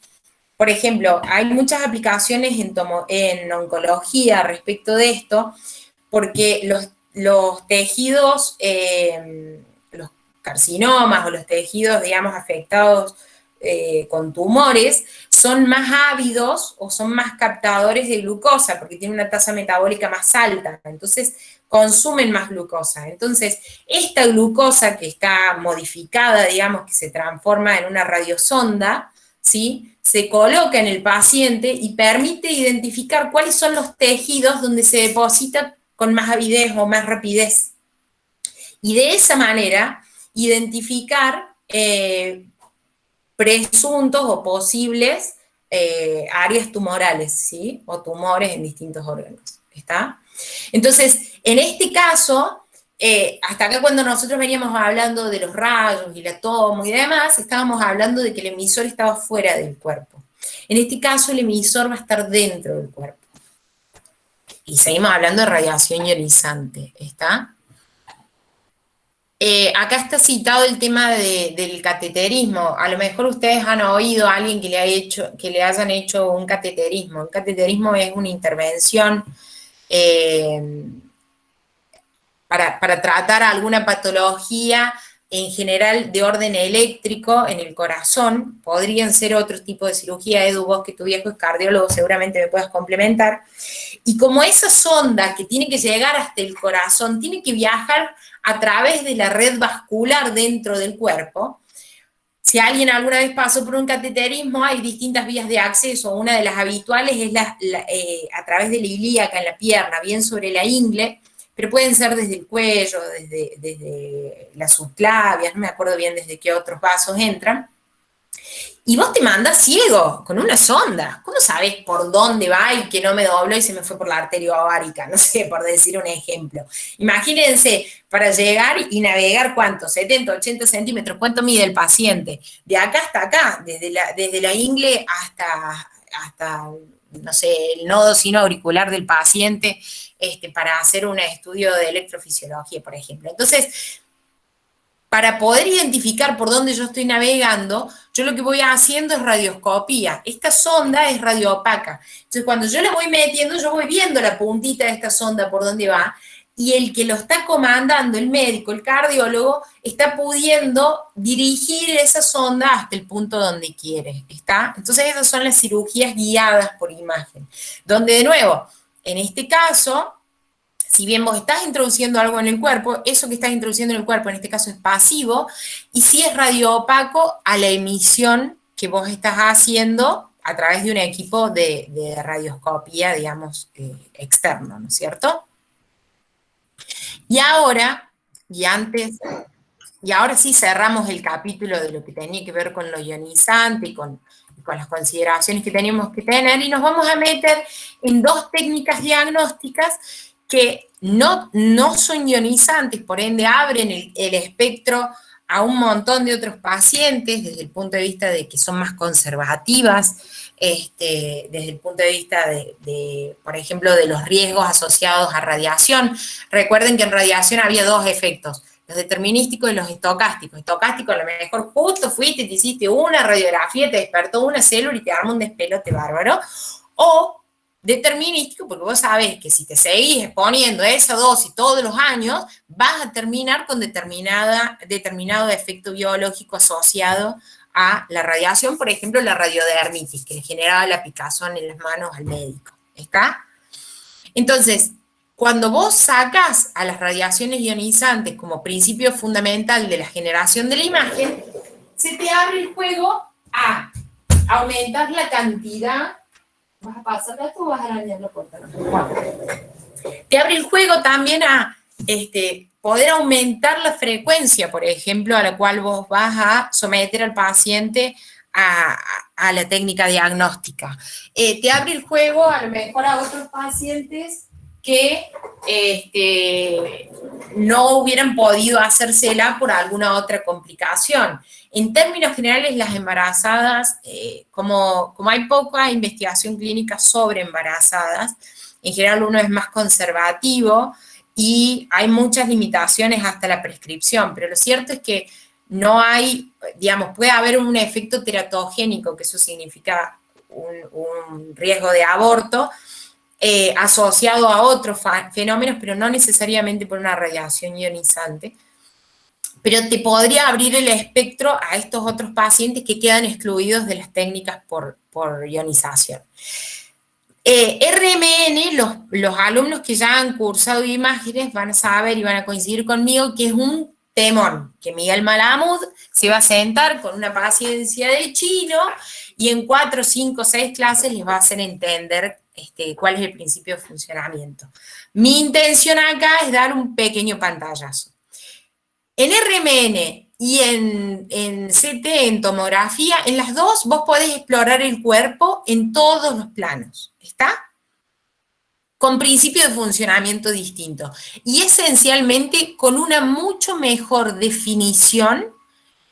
Por ejemplo, hay muchas aplicaciones en oncología respecto de esto, porque los tejidos, los carcinomas o los tejidos, digamos, afectados con tumores, son más ávidos o son más captadores de glucosa, porque tienen una tasa metabólica más alta, entonces consumen más glucosa. Entonces, esta glucosa que está modificada, digamos, que se transforma en una radiosonda, ¿sí?, se coloca en el paciente y permite identificar cuáles son los tejidos donde se deposita con más avidez o más rapidez. Y de esa manera, identificar presuntos o posibles áreas tumorales, ¿sí?, o tumores en distintos órganos. ¿Está? Entonces, en este caso, hasta acá cuando nosotros veníamos hablando de los rayos y la tomo y demás, estábamos hablando de que el emisor estaba fuera del cuerpo. En este caso, el emisor va a estar dentro del cuerpo. Y seguimos hablando de radiación ionizante, ¿está? Acá está citado el tema del cateterismo. A lo mejor ustedes han oído a alguien que le hayan hecho un cateterismo. Un cateterismo es una intervención para tratar alguna patología en general de orden eléctrico en el corazón. Podrían ser otros tipos de cirugía. Edu, vos que tu viejo es cardiólogo, seguramente me puedas complementar. Y como esa sonda que tiene que llegar hasta el corazón, tiene que viajar a través de la red vascular dentro del cuerpo. Si alguien alguna vez pasó por un cateterismo, hay distintas vías de acceso. Una de las habituales es a través de la ilíaca en la pierna, bien sobre la ingle, pero pueden ser desde el cuello, desde las subclavias, no me acuerdo bien desde qué otros vasos entran. Y vos te mandás ciego, con una sonda. ¿Cómo sabés por dónde va y que no me dobló y se me fue por la arteria ovárica? No sé, por decir un ejemplo. Imagínense, para llegar y navegar, ¿cuánto? 70, 80 centímetros. ¿Cuánto mide el paciente? De acá hasta acá, desde la ingle hasta, no sé, el nodo sinoauricular del paciente, para hacer un estudio de electrofisiología, por ejemplo. Entonces, para poder identificar por dónde yo estoy navegando, yo lo que voy haciendo es radioscopía. Esta sonda es radioopaca. Entonces, cuando yo la voy metiendo, yo voy viendo la puntita de esta sonda por dónde va, y el que lo está comandando, el médico, el cardiólogo, está pudiendo dirigir esa sonda hasta el punto donde quiere, ¿está? Entonces esas son las cirugías guiadas por imagen, donde de nuevo, en este caso, si bien vos estás introduciendo algo en el cuerpo, eso que estás introduciendo en el cuerpo en este caso es pasivo, y sí es radioopaco a la emisión que vos estás haciendo a través de un equipo de radioscopía, digamos, externo, ¿no es cierto? Y ahora, y ahora sí cerramos el capítulo de lo que tenía que ver con lo ionizante y con las consideraciones que tenemos que tener, y nos vamos a meter en dos técnicas diagnósticas que no son ionizantes, por ende abren el espectro a un montón de otros pacientes desde el punto de vista de que son más conservativas, desde el punto de vista por ejemplo, de los riesgos asociados a radiación. Recuerden que en radiación había dos efectos, los determinísticos y los estocásticos. Estocástico, a lo mejor justo fuiste y te hiciste una radiografía, te despertó una célula y te arma un despelote bárbaro, o determinístico, porque vos sabés que si te seguís exponiendo a esa dosis todos los años, vas a terminar con determinado efecto biológico asociado a la radiación, por ejemplo, la radiodermitis, que le generaba la picazón en las manos al médico, ¿está? Entonces, cuando vos sacás a las radiaciones ionizantes como principio fundamental de la generación de la imagen, se te abre el juego a aumentar la cantidad. ¿Vas a pasarla tú o vas a arañar la puerta? Bueno. Te abre el juego también a poder aumentar la frecuencia, por ejemplo, a la cual vos vas a someter al paciente a la técnica diagnóstica. Te abre el juego a lo mejor a otros pacientes que no hubieran podido hacérsela por alguna otra complicación. En términos generales, las embarazadas, como hay poca investigación clínica sobre embarazadas, en general uno es más conservativo y hay muchas limitaciones hasta la prescripción, pero lo cierto es que no hay, digamos, puede haber un efecto teratogénico, que eso significa un riesgo de aborto, asociado a otros fenómenos, pero no necesariamente por una radiación ionizante. Pero te podría abrir el espectro a estos otros pacientes que quedan excluidos de las técnicas por ionización. RMN, los alumnos que ya han cursado imágenes van a saber y van a coincidir conmigo que es un temón, que Miguel Malamud se va a sentar con una paciencia de chino y en 4, 5, 6 clases les va a hacer entender cuál es el principio de funcionamiento. Mi intención acá es dar un pequeño pantallazo. En RMN y en CT, en tomografía, en las dos vos podés explorar el cuerpo en todos los planos, ¿está? Con principio de funcionamiento distinto. Y esencialmente con una mucho mejor definición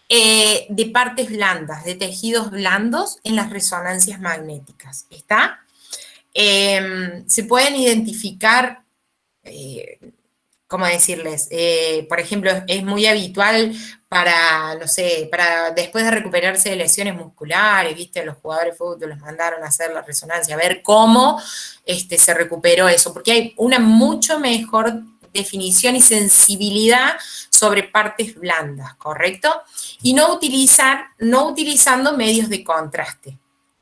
de partes blandas, de tejidos blandos en las resonancias magnéticas, ¿está? Se pueden identificar, ¿cómo decirles? Por ejemplo, es muy habitual para, no sé, para después de recuperarse de lesiones musculares, ¿viste? Los jugadores de fútbol los mandaron a hacer la resonancia, a ver cómo se recuperó eso, porque hay una mucho mejor definición y sensibilidad sobre partes blandas, ¿correcto? Y no utilizando medios de contraste.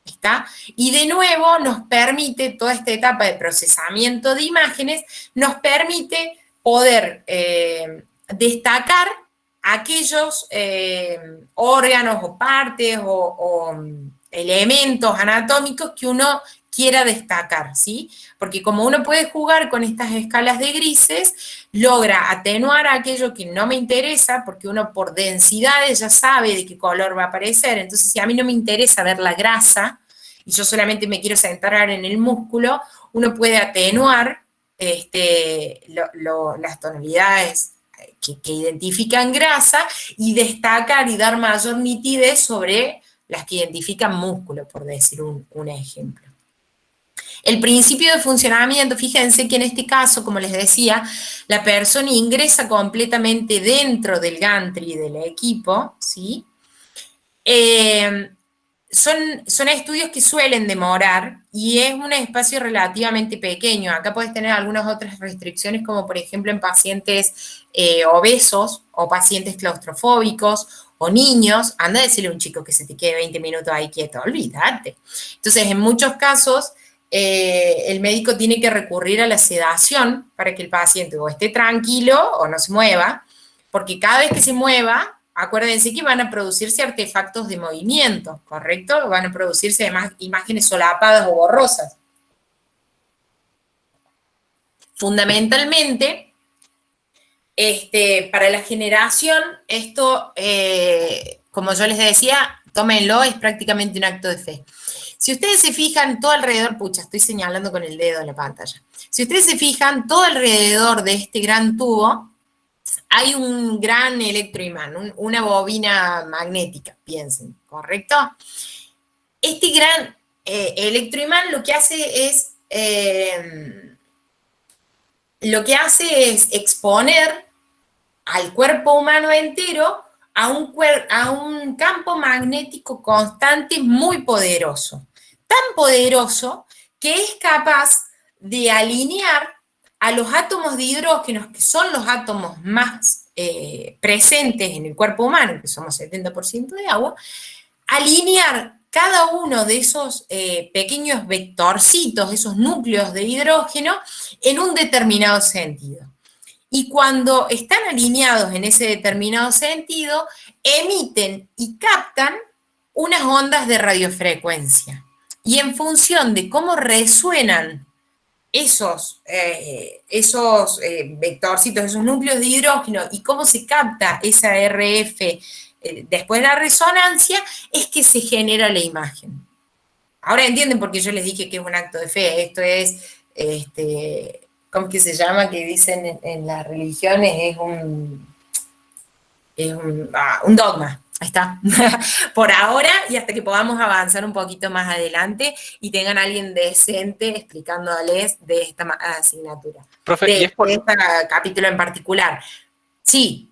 ¿Está? Y de nuevo nos permite, toda esta etapa de procesamiento de imágenes, nos permite poder destacar aquellos órganos o partes o elementos anatómicos que uno quiera destacar, ¿sí? Porque como uno puede jugar con estas escalas de grises, logra atenuar aquello que no me interesa, porque uno por densidades ya sabe de qué color va a aparecer. Entonces, si a mí no me interesa ver la grasa, y yo solamente me quiero centrar en el músculo, uno puede atenuar las tonalidades que identifican grasa y destacar y dar mayor nitidez sobre las que identifican músculo, por decir un ejemplo. El principio de funcionamiento, fíjense que en este caso, como les decía, la persona ingresa completamente dentro del gantry del equipo, ¿sí? son estudios que suelen demorar y es un espacio relativamente pequeño. Acá puedes tener algunas otras restricciones, como por ejemplo en pacientes obesos o pacientes claustrofóbicos o niños. Anda a decirle a un chico que se te quede 20 minutos ahí quieto, olvídate. Entonces, en muchos casos, el médico tiene que recurrir a la sedación para que el paciente o esté tranquilo o no se mueva, porque cada vez que se mueva, acuérdense que van a producirse artefactos de movimiento, ¿correcto? Van a producirse además imágenes solapadas o borrosas. Fundamentalmente, para la generación, esto, como yo les decía, tómenlo, es prácticamente un acto de fe. Si ustedes se fijan todo alrededor, pucha, estoy señalando con el dedo en la pantalla. Si ustedes se fijan todo alrededor de este gran tubo, hay un gran electroimán, una bobina magnética, piensen, ¿correcto? Este gran electroimán lo que hace es exponer al cuerpo humano entero a un campo magnético constante muy poderoso. Tan poderoso que es capaz de alinear a los átomos de hidrógeno, que son los átomos más presentes en el cuerpo humano, que somos 70% de agua, alinear cada uno de esos pequeños vectorcitos, esos núcleos de hidrógeno, en un determinado sentido. Y cuando están alineados en ese determinado sentido, emiten y captan unas ondas de radiofrecuencia. Y en función de cómo resuenan esos vectorcitos, esos núcleos de hidrógeno y cómo se capta esa RF después de la resonancia, es que se genera la imagen. Ahora entienden por qué yo les dije que es un acto de fe. Esto es, ¿cómo que se llama? Que dicen en las religiones, es un dogma. Ahí está. Por ahora y hasta que podamos avanzar un poquito más adelante y tengan a alguien decente explicándoles de esta asignatura. Profe, de este capítulo en particular. Sí.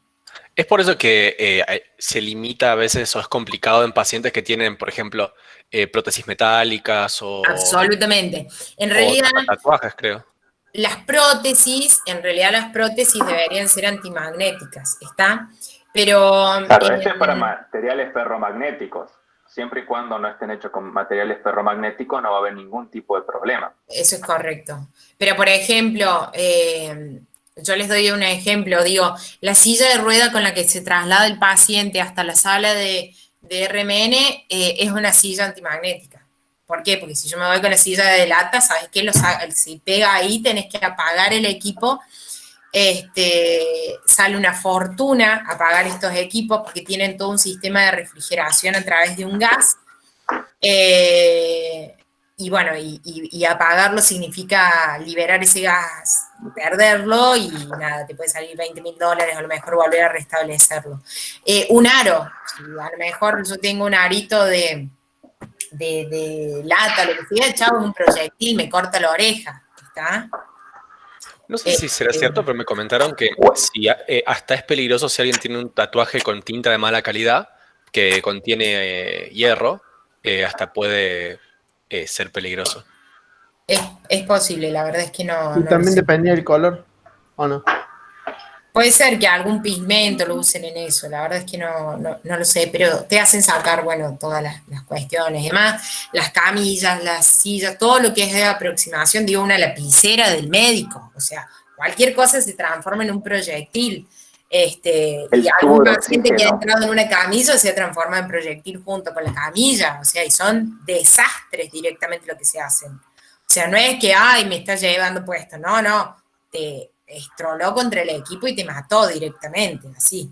¿Es por eso que se limita a veces o es complicado en pacientes que tienen, por ejemplo, prótesis metálicas o... Absolutamente. En realidad... tatuajes, creo. En realidad las prótesis deberían ser antimagnéticas, ¿está? Pero... Claro, este es para materiales ferromagnéticos. Siempre y cuando no estén hechos con materiales ferromagnéticos no va a haber ningún tipo de problema. Eso es correcto. Pero, por ejemplo, yo les doy un ejemplo. Digo, la silla de rueda con la que se traslada el paciente hasta la sala de RMN es una silla antimagnética. ¿Por qué? Porque si yo me voy con la silla de lata, ¿sabes qué? Si pega ahí, tenés que apagar el equipo. Sale una fortuna apagar estos equipos porque tienen todo un sistema de refrigeración a través de un gas. Y bueno, y apagarlo significa liberar ese gas, perderlo y nada, te puede salir $20.000, a lo mejor volver a restablecerlo. Un aro, a lo mejor yo tengo un arito de lata, lo que sea, chavo, un proyectil, me corta la oreja, ¿está? No sé si será cierto, pero me comentaron que hasta es peligroso si alguien tiene un tatuaje con tinta de mala calidad, que contiene hierro, hasta puede ser peligroso. Es posible, la verdad es que no. Y también dependía del color, ¿o no? Puede ser que algún pigmento lo usen en eso, la verdad es que no lo sé, pero te hacen sacar, bueno, todas las cuestiones. Además, las camillas, las sillas, todo lo que es de aproximación, digo, una lapicera del médico, o sea, cualquier cosa se transforma en un proyectil. Y algún paciente que ha entrado en una camilla se transforma en proyectil junto con la camilla, o sea, y son desastres directamente lo que se hacen. O sea, no es que, ay, me está llevando puesto, no, te estroló contra el equipo y te mató directamente, así.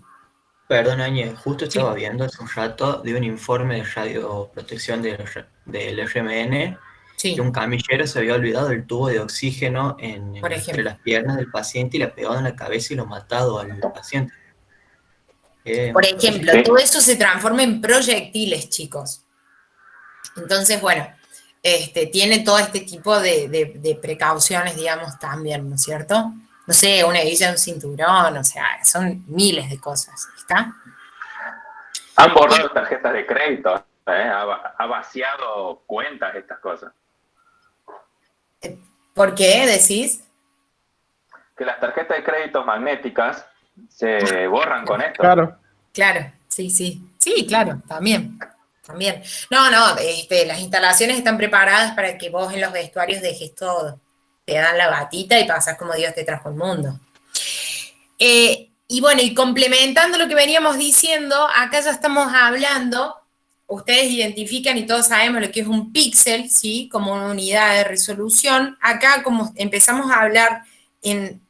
Perdón, Áñez, justo estaba viendo hace un rato de un informe de radioprotección del RMN, sí, que un camillero se había olvidado el tubo de oxígeno entre las piernas del paciente y le ha pegado en la cabeza y lo ha matado al paciente. Por ejemplo, todo eso se transforma en proyectiles, chicos. Entonces, bueno, tiene todo este tipo de precauciones, digamos, también, ¿no es cierto? No sé, una hebilla de un cinturón, o sea, son miles de cosas, ¿está? Han borrado tarjetas de crédito Ha vaciado cuentas estas cosas. ¿Por qué decís? Que las tarjetas de crédito magnéticas se borran con esto. Claro. Claro, sí, sí. Sí, claro, también. También. No, las instalaciones están preparadas para que vos en los vestuarios dejes todo. Te dan la batita y pasas como Dios te trajo al mundo. Y bueno, y complementando lo que veníamos diciendo, acá ya estamos hablando, ustedes identifican y todos sabemos lo que es un píxel, ¿sí? Como una unidad de resolución. Acá, como empezamos a hablar en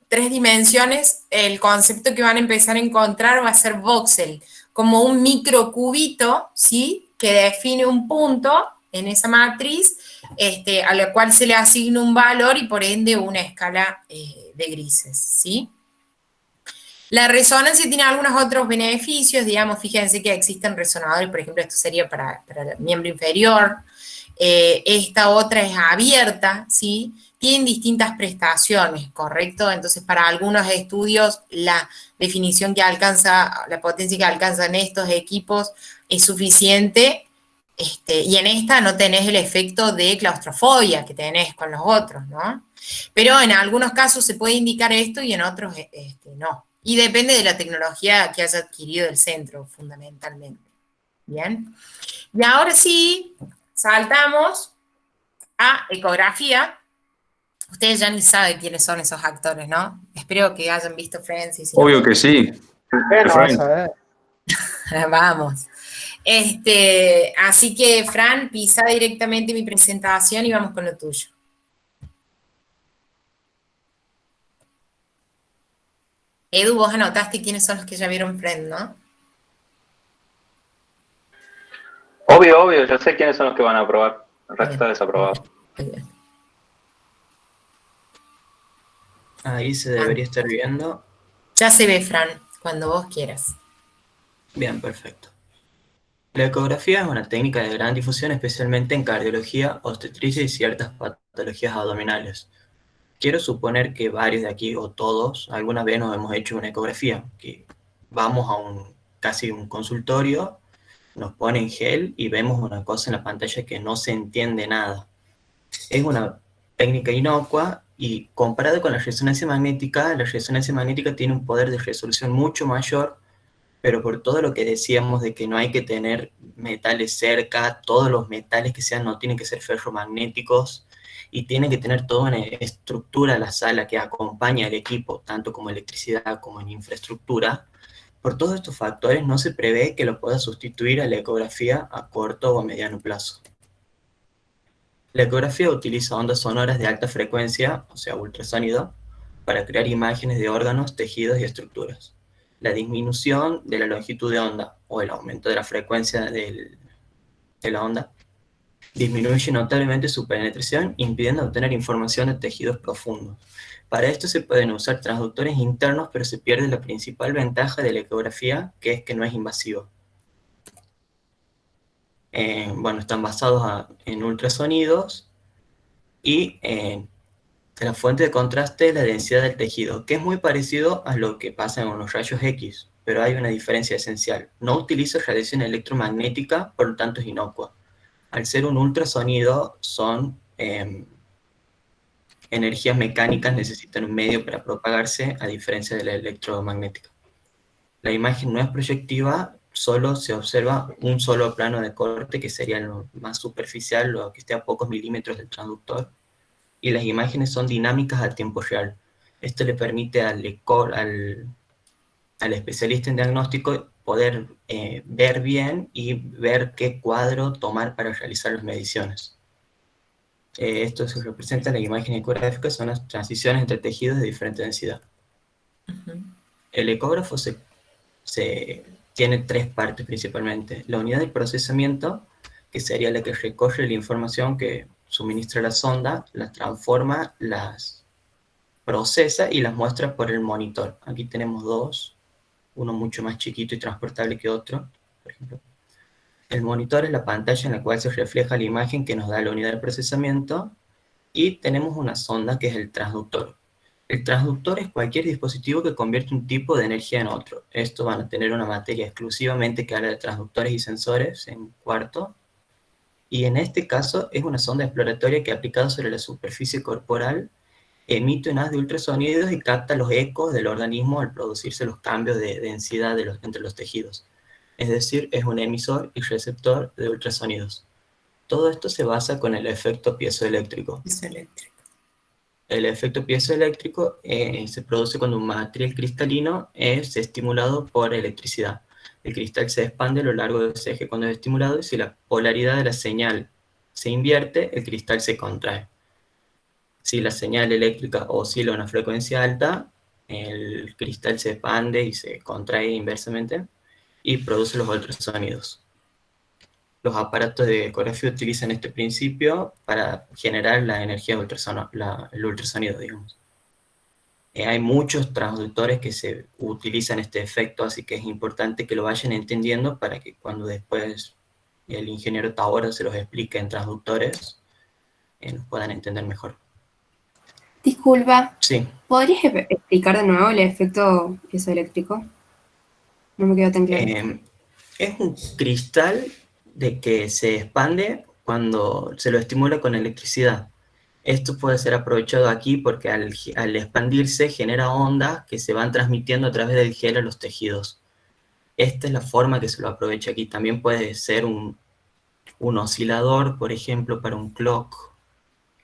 3 dimensiones, el concepto que van a empezar a encontrar va a ser voxel, como un microcubito, ¿sí? Que define un punto en esa matriz, a la cual se le asigna un valor y por ende una escala de grises, ¿sí? La resonancia tiene algunos otros beneficios, digamos, fíjense que existen resonadores, por ejemplo, esto sería para el miembro inferior, esta otra es abierta, ¿sí? Tienen distintas prestaciones, ¿correcto? Entonces, para algunos estudios, la definición que alcanza, la potencia que alcanzan estos equipos es suficiente, y en esta no tenés el efecto de claustrofobia que tenés con los otros, ¿no? Pero en algunos casos se puede indicar esto y en otros no. Y depende de la tecnología que haya adquirido el centro, fundamentalmente. ¿Bien? Y ahora sí, saltamos a ecografía. Ustedes ya ni saben quiénes son esos actores, ¿no? Espero que hayan visto Friends. Y si Obvio no, que sí. Bueno, Friends. vas a ver. vamos. Así que, Fran, pisa directamente mi presentación y vamos con lo tuyo. Edu, vos anotaste quiénes son los que ya vieron Friends, ¿no? Obvio, yo sé quiénes son los que van a aprobar. El resto está desaprobado. Ahí se debería estar viendo. Ya se ve, Fran, cuando vos quieras. Bien, perfecto. La ecografía es una técnica de gran difusión, especialmente en cardiología, obstetricia y ciertas patologías abdominales. Quiero suponer que varios de aquí, o todos, alguna vez nos hemos hecho una ecografía, que vamos a casi un consultorio, nos ponen gel y vemos una cosa en la pantalla que no se entiende nada. Es una técnica inocua y comparado con la resonancia magnética tiene un poder de resolución mucho mayor, pero por todo lo que decíamos de que no hay que tener metales cerca, todos los metales que sean no tienen que ser ferromagnéticos, y tiene que tener toda una estructura la sala que acompaña al equipo, tanto como electricidad como en infraestructura. Por todos estos factores no se prevé que lo pueda sustituir a la ecografía a corto o a mediano plazo. La ecografía utiliza ondas sonoras de alta frecuencia, o sea, ultrasonido, para crear imágenes de órganos, tejidos y estructuras. La disminución de la longitud de onda o el aumento de la frecuencia de la onda disminuye notablemente su penetración, impidiendo obtener información de tejidos profundos. Para esto se pueden usar transductores internos, pero se pierde la principal ventaja de la ecografía, que es que no es invasivo. Están basados en ultrasonidos y la fuente de contraste es la densidad del tejido, que es muy parecido a lo que pasa en los rayos X, pero hay una diferencia esencial. No utiliza radiación electromagnética, por lo tanto es inocua. Al ser un ultrasonido, son energías mecánicas, necesitan un medio para propagarse, a diferencia de la electromagnética. La imagen no es proyectiva, solo se observa un solo plano de corte, que sería lo más superficial, lo que esté a pocos milímetros del transductor, y las imágenes son dinámicas a tiempo real. Esto le permite al especialista en diagnóstico poder ver bien y ver qué cuadro tomar para realizar las mediciones. Esto se representa en la imagen ecográfica, son las transiciones entre tejidos de diferente densidad. El ecógrafo tiene 3 partes principalmente. La unidad de procesamiento, que sería la que recoge la información que suministra la sonda, las transforma, las procesa y las muestra por el monitor. Aquí tenemos 2. Uno mucho más chiquito y transportable que otro, por ejemplo. El monitor es la pantalla en la cual se refleja la imagen que nos da la unidad de procesamiento, y tenemos una sonda que es el transductor. El transductor es cualquier dispositivo que convierte un tipo de energía en otro. Estos van a tener una materia exclusivamente que habla de transductores y sensores en cuarto. Y en este caso es una sonda exploratoria que aplicada sobre la superficie corporal emite un haz de ultrasonidos y capta los ecos del organismo al producirse los cambios de densidad entre los tejidos. Es decir, es un emisor y receptor de ultrasonidos. Todo esto se basa con el efecto piezoeléctrico. El efecto piezoeléctrico se produce cuando un material cristalino es estimulado por electricidad. El cristal se expande a lo largo de ese eje cuando es estimulado y si la polaridad de la señal se invierte, el cristal se contrae. Si la señal eléctrica oscila a una frecuencia alta, el cristal se expande y se contrae inversamente y produce los ultrasonidos. Los aparatos de ecografía utilizan este principio para generar la energía del el ultrasonido, digamos. Hay muchos transductores que se utilizan este efecto, así que es importante que lo vayan entendiendo para que cuando después el ingeniero Taora se los explique en transductores, los puedan entender mejor. Disculpa, Sí. ¿podrías explicar de nuevo el efecto piezoeléctrico? No me quedó tan claro. Es un cristal de que se expande cuando se lo estimula con electricidad. Esto puede ser aprovechado aquí porque al expandirse genera ondas que se van transmitiendo a través del gel a los tejidos. Esta es la forma que se lo aprovecha aquí. También puede ser un oscilador, por ejemplo, para un clock.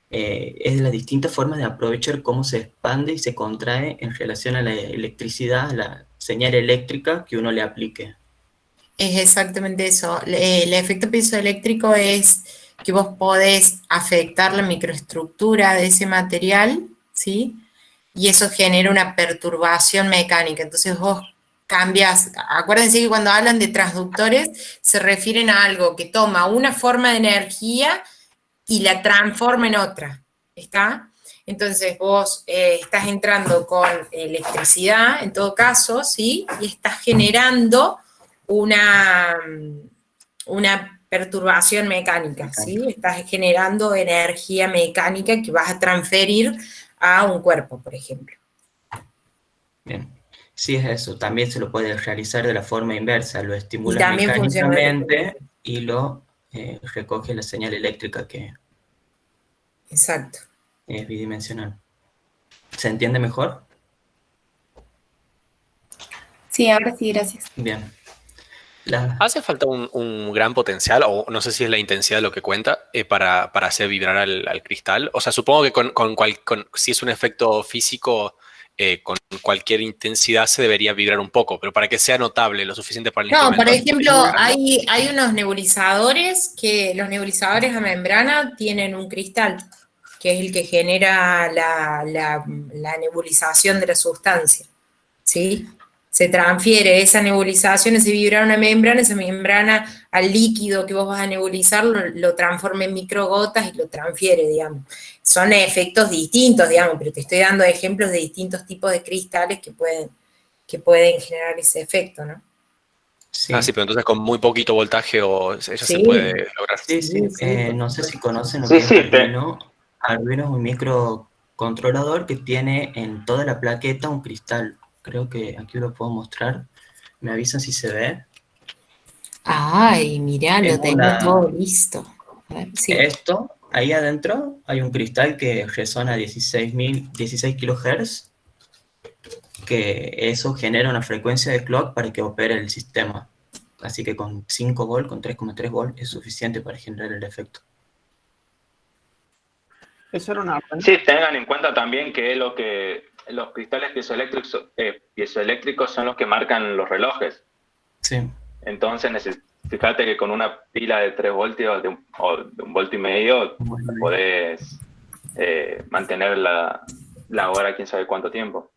Es de las distintas formas de aprovechar cómo se expande y se contrae en relación a la electricidad, a la señal eléctrica que uno le aplique. Es exactamente eso. El efecto piezoeléctrico es que vos podés afectar la microestructura de ese material, ¿sí? Y eso genera una perturbación mecánica. Entonces vos cambias, acuérdense que cuando hablan de transductores se refieren a algo que toma una forma de energía y la transforma en otra, ¿está? Entonces vos estás entrando con electricidad, en todo caso, ¿sí? Y estás generando una perturbación mecánica, ¿sí? Estás generando energía mecánica que vas a transferir a un cuerpo, por ejemplo. Bien, sí es eso. También se lo puede realizar de la forma inversa. Lo estimulas también mecánicamente y lo recoge la señal eléctrica que Exacto. Es bidimensional. ¿Se entiende mejor? Sí, ahora sí, gracias. Bien. ¿Hace falta un gran potencial, o no sé si es la intensidad lo que cuenta, para hacer vibrar al cristal? O sea, supongo que si es un efecto físico, con cualquier intensidad se debería vibrar un poco, pero para que sea notable lo suficiente para el instrumento. No, por ejemplo, hay unos nebulizadores que los nebulizadores a membrana tienen un cristal, que es el que genera la nebulización de la sustancia, ¿sí? Se transfiere esa nebulización, ese vibrar a una membrana, esa membrana al líquido que vos vas a nebulizar lo transforma en microgotas y lo transfiere, digamos. Son efectos distintos, digamos, pero te estoy dando ejemplos de distintos tipos de cristales que pueden generar ese efecto, ¿no? Sí. Sí, pero entonces con muy poquito voltaje se puede lograr. Sí. No sé si conocen lo que es Arduino. Arduino es un microcontrolador que tiene en toda la plaqueta un cristal. Creo que aquí lo puedo mostrar. Me avisan si se ve. Ay, mirá, lo tengo todo listo. A ver, sí. Esto, ahí adentro hay un cristal que resona a 16 kHz, que eso genera una frecuencia de clock para que opere el sistema. Así que con 5 volt, con 3,3 volt es suficiente para generar el efecto. Eso era una... Sí, tengan en cuenta también que los cristales piezoeléctricos son los que marcan los relojes. Sí. Entonces, fíjate que con una pila de 3 voltios o de 1,5 voltios podés mantener la hora quién sabe cuánto tiempo.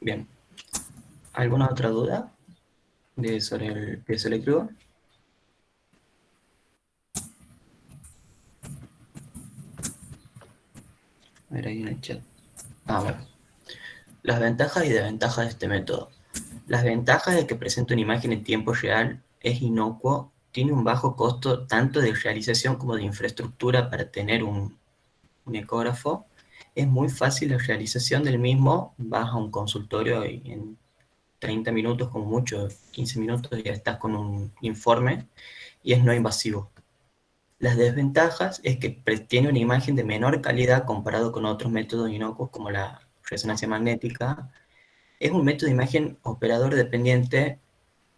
Bien. ¿Alguna otra duda sobre el piezoeléctrico? A ver, ahí en el chat. Bueno. Las ventajas y desventajas de este método. Las ventajas de que presenta una imagen en tiempo real es inocuo tiene un bajo costo tanto de realización como de infraestructura para tener un ecógrafo. Es muy fácil la realización del mismo, vas a un consultorio y en 30 minutos, como mucho, 15 minutos, ya estás con un informe y es no invasivo. Las desventajas es que tiene una imagen de menor calidad comparado con otros métodos inocuos como la resonancia magnética. Es un método de imagen operador dependiente.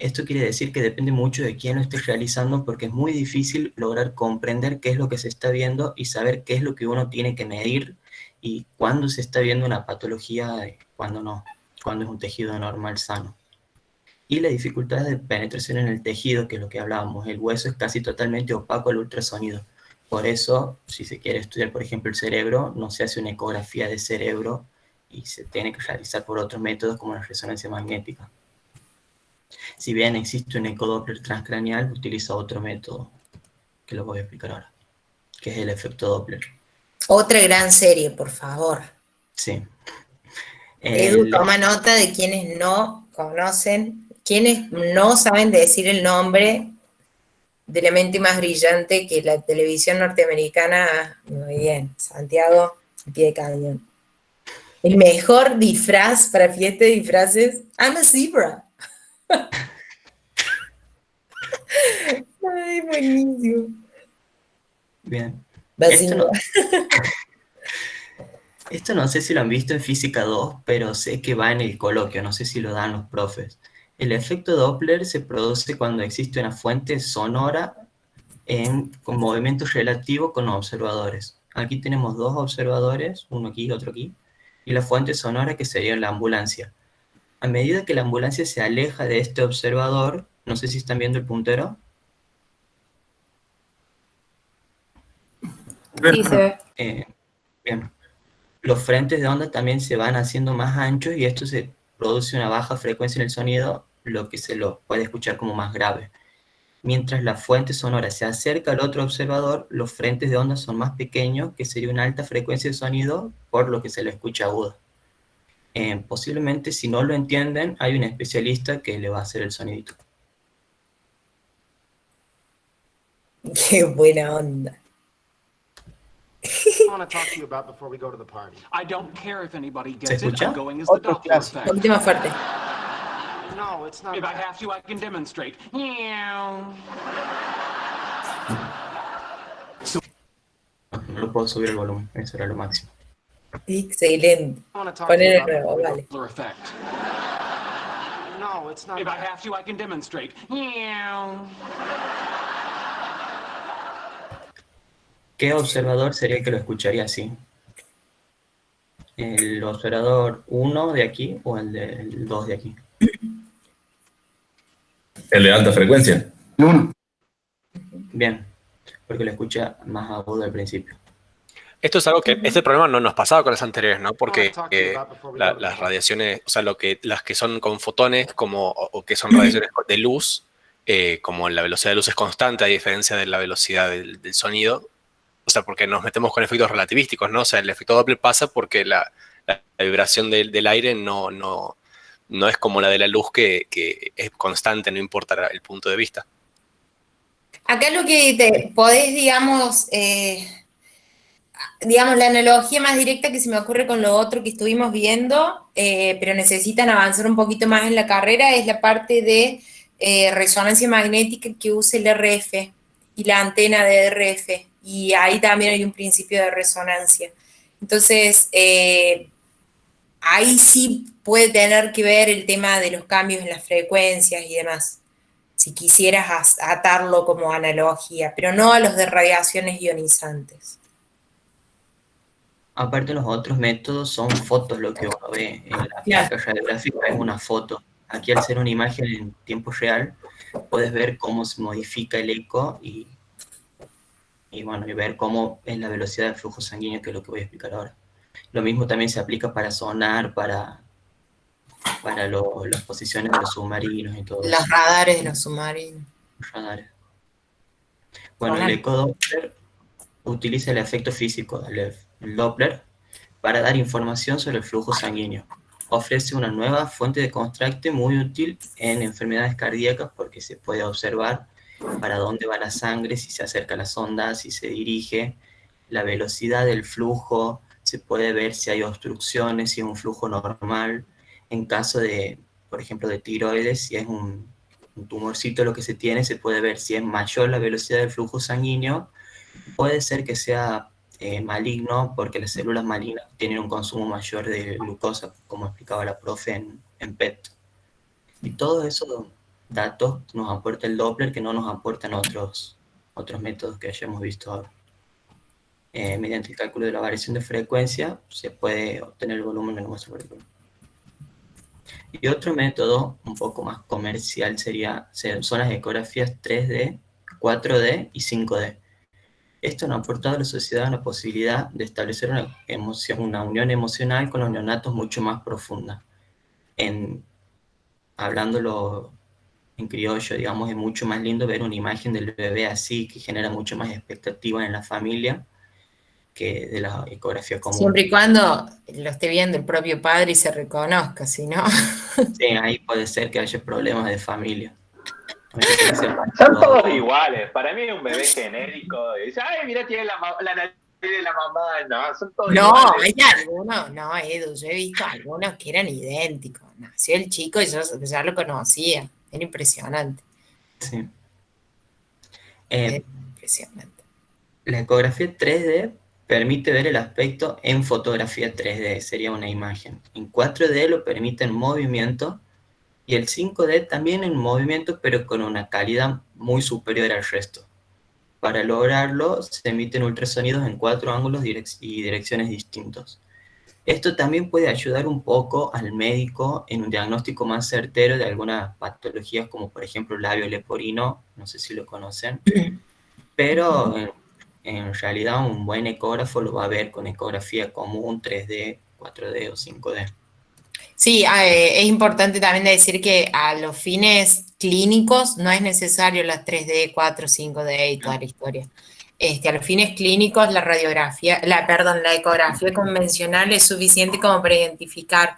Esto quiere decir que depende mucho de quién lo esté realizando, porque es muy difícil lograr comprender qué es lo que se está viendo y saber qué es lo que uno tiene que medir y cuándo se está viendo una patología y cuándo no, cuándo es un tejido normal sano. Y la dificultad de penetración en el tejido, que es lo que hablábamos. El hueso es casi totalmente opaco al ultrasonido. Por eso, si se quiere estudiar, por ejemplo, el cerebro, no se hace una ecografía de cerebro y se tiene que realizar por otros métodos como la resonancia magnética. Si bien existe un ecodoppler transcraneal, utiliza otro método, que lo voy a explicar ahora, que es el efecto Doppler. Otra gran serie, por favor. Sí. Edu, toma nota de quienes no conocen, quienes no saben decir el nombre de la mente más brillante que la televisión norteamericana. Muy bien, Santiago, al pie de cañón. El mejor disfraz para fiesta de disfraces, I'm a zebra. Ay, buenísimo. Bien. Vacío. Esto no sé si lo han visto en Física 2, pero sé que va en el coloquio, no sé si lo dan los profes. El efecto Doppler se produce cuando existe una fuente sonora con movimiento relativo con observadores. Aquí tenemos dos observadores, uno aquí y otro aquí, y la fuente sonora que sería la ambulancia. A medida que la ambulancia se aleja de este observador, no sé si están viendo el puntero. Sí, se ve. Bien. Los frentes de onda también se van haciendo más anchos y esto se produce una baja frecuencia en el sonido, lo que se lo puede escuchar como más grave. Mientras la fuente sonora se acerca al otro observador, los frentes de onda son más pequeños, que sería una alta frecuencia de sonido, por lo que se lo escucha agudo. Posiblemente, si no lo entienden, hay un especialista que le va a hacer el sonidito. Qué buena onda. ¿Se escucha? Otro clásico. Un poquito más fuerte. No lo puedo subir el volumen, eso era lo máximo. Excelente. Poner de nuevo, vale. ¿Qué observador sería el que lo escucharía así? ¿El observador 1 de aquí o el del 2 de aquí? El de alta frecuencia. El 1. Bien, porque lo escucha más agudo al principio. Esto es algo que, este problema no nos pasaba con las anteriores, ¿no? Porque las radiaciones, o sea, las que son con fotones o que son radiaciones de luz, como la velocidad de luz es constante a diferencia de la velocidad del sonido, o sea, porque nos metemos con efectos relativísticos, ¿no? O sea, el efecto Doppler pasa porque la vibración del aire no es como la de la luz que es constante, no importa el punto de vista. Acá lo que te podés, digamos, la analogía más directa que se me ocurre con lo otro que estuvimos viendo, pero necesitan avanzar un poquito más en la carrera, es la parte de resonancia magnética que usa el RF y la antena de RF. Y ahí también hay un principio de resonancia. Entonces, ahí sí puede tener que ver el tema de los cambios en las frecuencias y demás, si quisieras atarlo como analogía, pero no a los de radiaciones ionizantes. Aparte, los otros métodos son fotos, lo que uno ve en la placa radiográfica es una foto. Aquí, al ser una imagen en tiempo real, puedes ver cómo se modifica el eco y ver cómo es la velocidad del flujo sanguíneo, que es lo que voy a explicar ahora. Lo mismo también se aplica para sonar, para las posiciones de los submarinos y todo eso. Los radares de los submarinos. Los radares. Bueno, el ecodoppler utiliza el efecto físico del Doppler para dar información sobre el flujo sanguíneo. Ofrece una nueva fuente de contraste muy útil en enfermedades cardíacas porque se puede observar para dónde va la sangre, si se acerca a la sonda, si se dirige, la velocidad del flujo, se puede ver si hay obstrucciones, si es un flujo normal. En caso de, por ejemplo, de tiroides, si es un tumorcito lo que se tiene, se puede ver si es mayor la velocidad del flujo sanguíneo. Puede ser que sea maligno, porque las células malignas tienen un consumo mayor de glucosa, como explicaba la profe en PET. Y todos esos datos nos aporta el Doppler, que no nos aportan otros métodos que hayamos visto ahora. Mediante el cálculo de la variación de frecuencia se puede obtener el volumen de la muestra particular. Y otro método un poco más comercial son las ecografías 3D, 4D y 5D. Esto nos ha aportado a la sociedad la posibilidad de establecer una unión emocional con los neonatos mucho más profunda. Hablándolo en criollo, digamos, es mucho más lindo ver una imagen del bebé así, que genera mucho más expectativa en la familia que de la ecografía común. Siempre y cuando lo esté viendo el propio padre y se reconozca, si no. Sí, ahí puede ser que haya problemas de familia. Son todos iguales. Para mí es un bebé genérico. Y dice, ay, mira, tiene la nariz de la mamá. No, son todos iguales. Hay algunos, no, Edu, yo he visto algunos que eran idénticos. Nació el chico y yo ya lo conocía. Era impresionante. Sí. Impresionante. La ecografía 3D permite ver el aspecto en fotografía 3D, sería una imagen. En 4D lo permite en movimiento, y el 5D también en movimiento, pero con una calidad muy superior al resto. Para lograrlo, se emiten ultrasonidos en 4 ángulos y direcciones distintos. Esto también puede ayudar un poco al médico en un diagnóstico más certero de algunas patologías, como por ejemplo el labio leporino, no sé si lo conocen, pero en realidad un buen ecógrafo lo va a ver con ecografía común, 3D, 4D o 5D. Sí, es importante también decir que a los fines clínicos no es necesario las 3D, 4, 5D y toda la historia. A los fines clínicos la la ecografía convencional es suficiente como para identificar,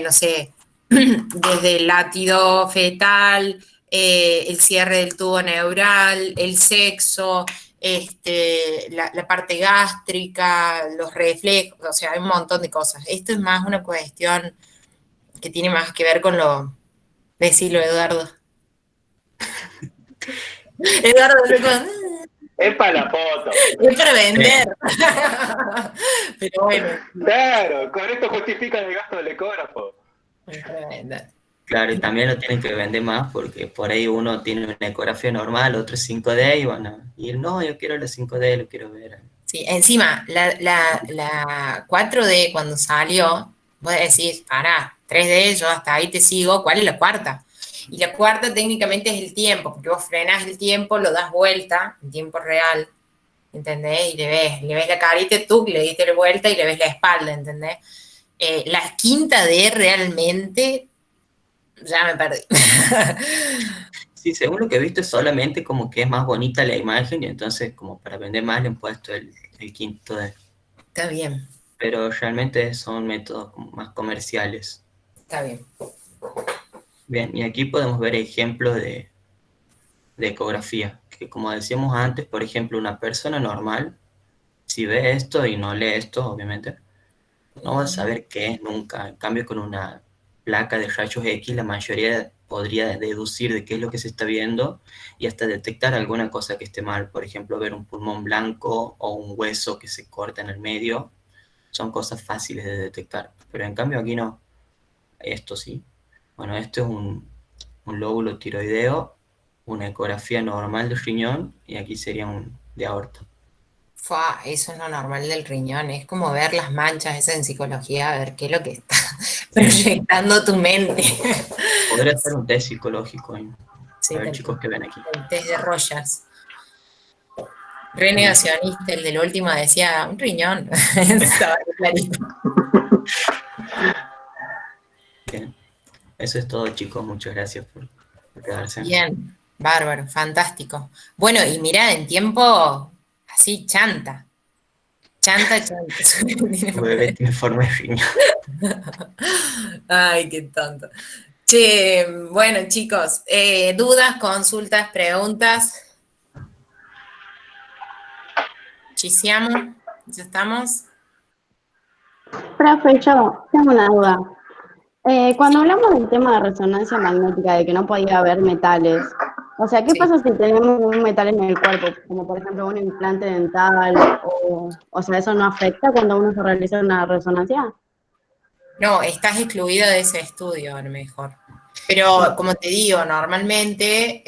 no sé, desde el látido fetal, el cierre del tubo neural, el sexo, la parte gástrica, los reflejos, o sea, hay un montón de cosas. Esto es más una cuestión que tiene más que ver con lo... Decilo, Eduardo. Eduardo, es para la foto. Es para vender. Pero bueno. Claro, con esto justifica el gasto del ecógrafo. Es para vender. Claro, y también lo tienen que vender más, porque por ahí uno tiene una ecografía normal, otro 5D, y van a ir, no, yo quiero la 5D, lo quiero ver. Sí, encima, la 4D cuando salió, vos decís, pará, 3D, yo hasta ahí te sigo, ¿cuál es la cuarta? Y la cuarta técnicamente es el tiempo, porque vos frenás el tiempo, lo das vuelta en tiempo real, ¿entendés? Y le ves la carita, tú le diste la vuelta y le ves la espalda, ¿entendés? La quinta D realmente, ya me perdí. Sí, según lo que he visto es solamente como que es más bonita la imagen, y entonces como para vender más le han puesto el quinto D. Está bien. Pero realmente son métodos más comerciales. Está bien. Bien, y aquí podemos ver ejemplos de ecografía, que como decíamos antes, por ejemplo, una persona normal, si ve esto y no lee esto, obviamente, no va a saber qué es nunca. En cambio, con una placa de rayos X, la mayoría podría deducir de qué es lo que se está viendo y hasta detectar alguna cosa que esté mal. Por ejemplo, ver un pulmón blanco o un hueso que se corta en el medio. Son cosas fáciles de detectar, pero en cambio aquí no. Esto sí. Bueno, esto es un lóbulo tiroideo, una ecografía normal del riñón, y aquí sería un de aorta. Eso es lo normal del riñón, es como ver las manchas esas en psicología, a ver qué es lo que está proyectando tu mente. Podría ser un test psicológico, Sí, a ver, chicos que ven aquí. El test de Rogers. Renegacionista, el del último decía, un riñón. Estaba clarito. Bien. Eso es todo, chicos. Muchas gracias por quedarse. Bien, bárbaro, fantástico. Bueno, y mirá, en tiempo así, chanta. Chanta. Tu bebé tiene forma de riñón. Ay, qué tonto. Che, bueno, chicos, dudas, consultas, preguntas. Chisiamo, ¿ya estamos? Profe, yo tengo una duda. Cuando hablamos del tema de resonancia magnética, de que no podía haber metales, o sea, ¿qué pasa si tenemos un metal en el cuerpo, como por ejemplo un implante dental, o sea, eso no afecta cuando uno se realiza una resonancia? No, estás excluido de ese estudio, a lo mejor. Pero como te digo, normalmente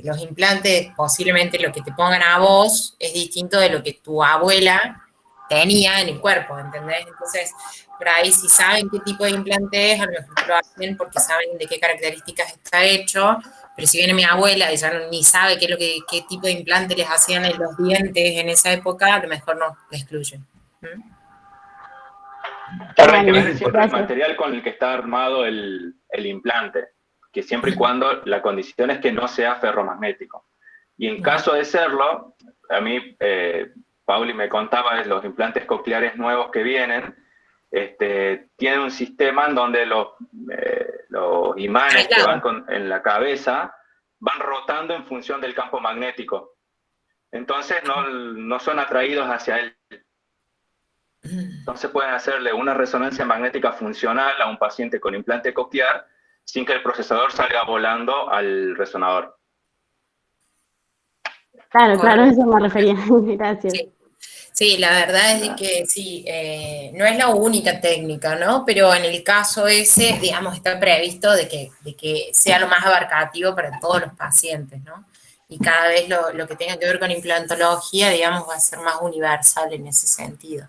los implantes, posiblemente lo que te pongan a vos es distinto de lo que tu abuela tenía en el cuerpo, ¿entendés? Entonces, por ahí si saben qué tipo de implante es, a lo mejor lo hacen porque saben de qué características está hecho, pero si viene mi abuela y ya ni sabe qué tipo de implante les hacían en los dientes en esa época, a lo mejor no, la excluyen. Claro, hay que ver siempre el material con el que está armado el implante, que siempre y cuando la condición es que no sea ferromagnético. Y en caso de serlo, a mí, Pauli me contaba de los implantes cocleares nuevos que vienen, tienen un sistema en donde los imanes que van en la cabeza van rotando en función del campo magnético. Entonces no son atraídos hacia él. Entonces pueden hacerle una resonancia magnética funcional a un paciente con implante coclear sin que el procesador salga volando al resonador. Claro, claro, eso me refería. Gracias. Sí, la verdad es de que sí, no es la única técnica, ¿no? Pero en el caso ese, digamos, está previsto de que sea lo más abarcativo para todos los pacientes, ¿no? Y cada vez lo que tenga que ver con implantología, digamos, va a ser más universal en ese sentido.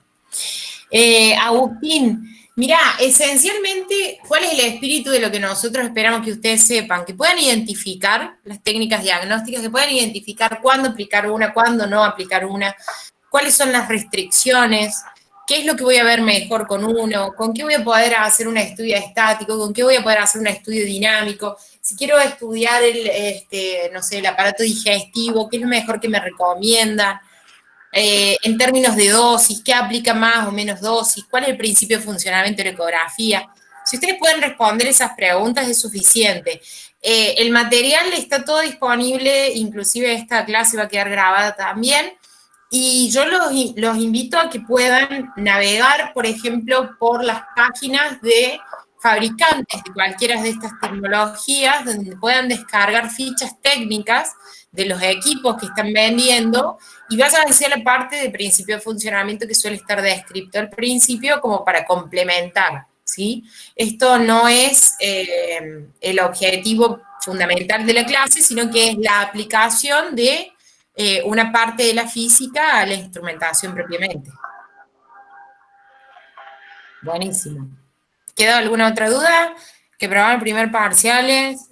Agustín, mirá, esencialmente, ¿cuál es el espíritu de lo que nosotros esperamos que ustedes sepan? Que puedan identificar las técnicas diagnósticas, que puedan identificar cuándo aplicar una, cuándo no aplicar una, cuáles son las restricciones, qué es lo que voy a ver mejor con uno, con qué voy a poder hacer un estudio estático, con qué voy a poder hacer un estudio dinámico, si quiero estudiar no sé, el aparato digestivo, qué es lo mejor que me recomiendan. En términos de dosis, qué aplica más o menos dosis, cuál es el principio de funcionamiento de la ecografía. Si ustedes pueden responder esas preguntas es suficiente. El material está todo disponible, inclusive esta clase va a quedar grabada también, y yo los invito a que puedan navegar, por ejemplo, por las páginas de fabricantes de cualquiera de estas tecnologías, donde puedan descargar fichas técnicas de los equipos que están vendiendo y vayan hacia la parte de principio de funcionamiento que suele estar descrito al principio como para complementar, ¿sí? Esto no es el objetivo fundamental de la clase, sino que es la aplicación de una parte de la física a la instrumentación propiamente. Buenísimo. ¿Queda alguna otra duda? Que probaron primer parciales,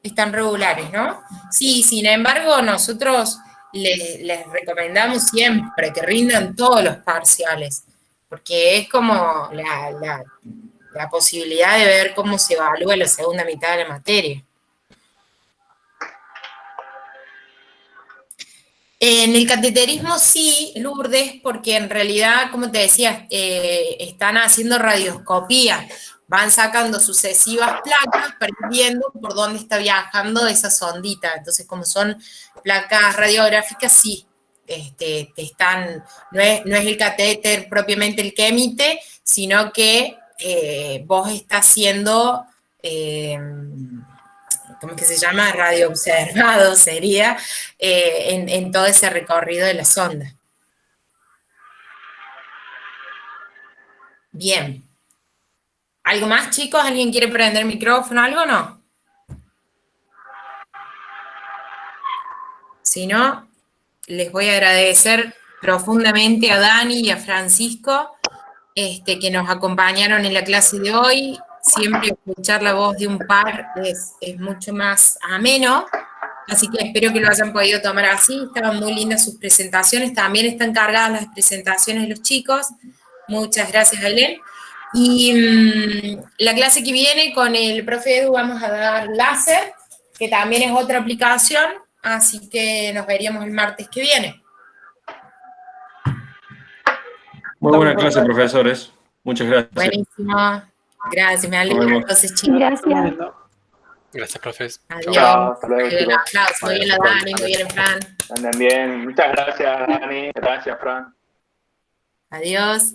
están regulares, ¿no? Sí, sin embargo, nosotros les recomendamos siempre que rindan todos los parciales, porque es como la posibilidad de ver cómo se evalúa la segunda mitad de la materia. En el cateterismo sí, Lourdes, porque en realidad, como te decía, están haciendo radioscopía, van sacando sucesivas placas para ir viendo por dónde está viajando esa sondita. Entonces, como son placas radiográficas, sí, no es el catéter propiamente el que emite, sino que vos estás haciendo... ¿cómo es que se llama? Radio observado sería, en todo ese recorrido de la sonda. Bien. ¿Algo más, chicos? ¿Alguien quiere prender el micrófono? ¿Algo o no? Si no, les voy a agradecer profundamente a Dani y a Francisco que nos acompañaron en la clase de hoy. Siempre escuchar la voz de un par es mucho más ameno, así que espero que lo hayan podido tomar así. Estaban muy lindas sus presentaciones, también están cargadas las presentaciones de los chicos. Muchas gracias, Belén. Y la clase que viene con el profe Edu vamos a dar láser, que también es otra aplicación, así que nos veríamos el martes que viene. Muy buena clase, profesores. Muchas gracias. Buenísimo. Gracias, me alegro. Entonces, chicos. Gracias. Gracias, profes. Adiós. Chao, hasta luego, Muy bien, chicos. aplausos. Muy bien la Dani, muy bien el Fran. Anden bien. Muchas gracias, Dani. Gracias, Fran. Adiós.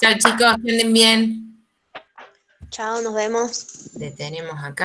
Chao, chicos, que anden bien. Chao, nos vemos. Detenemos acá.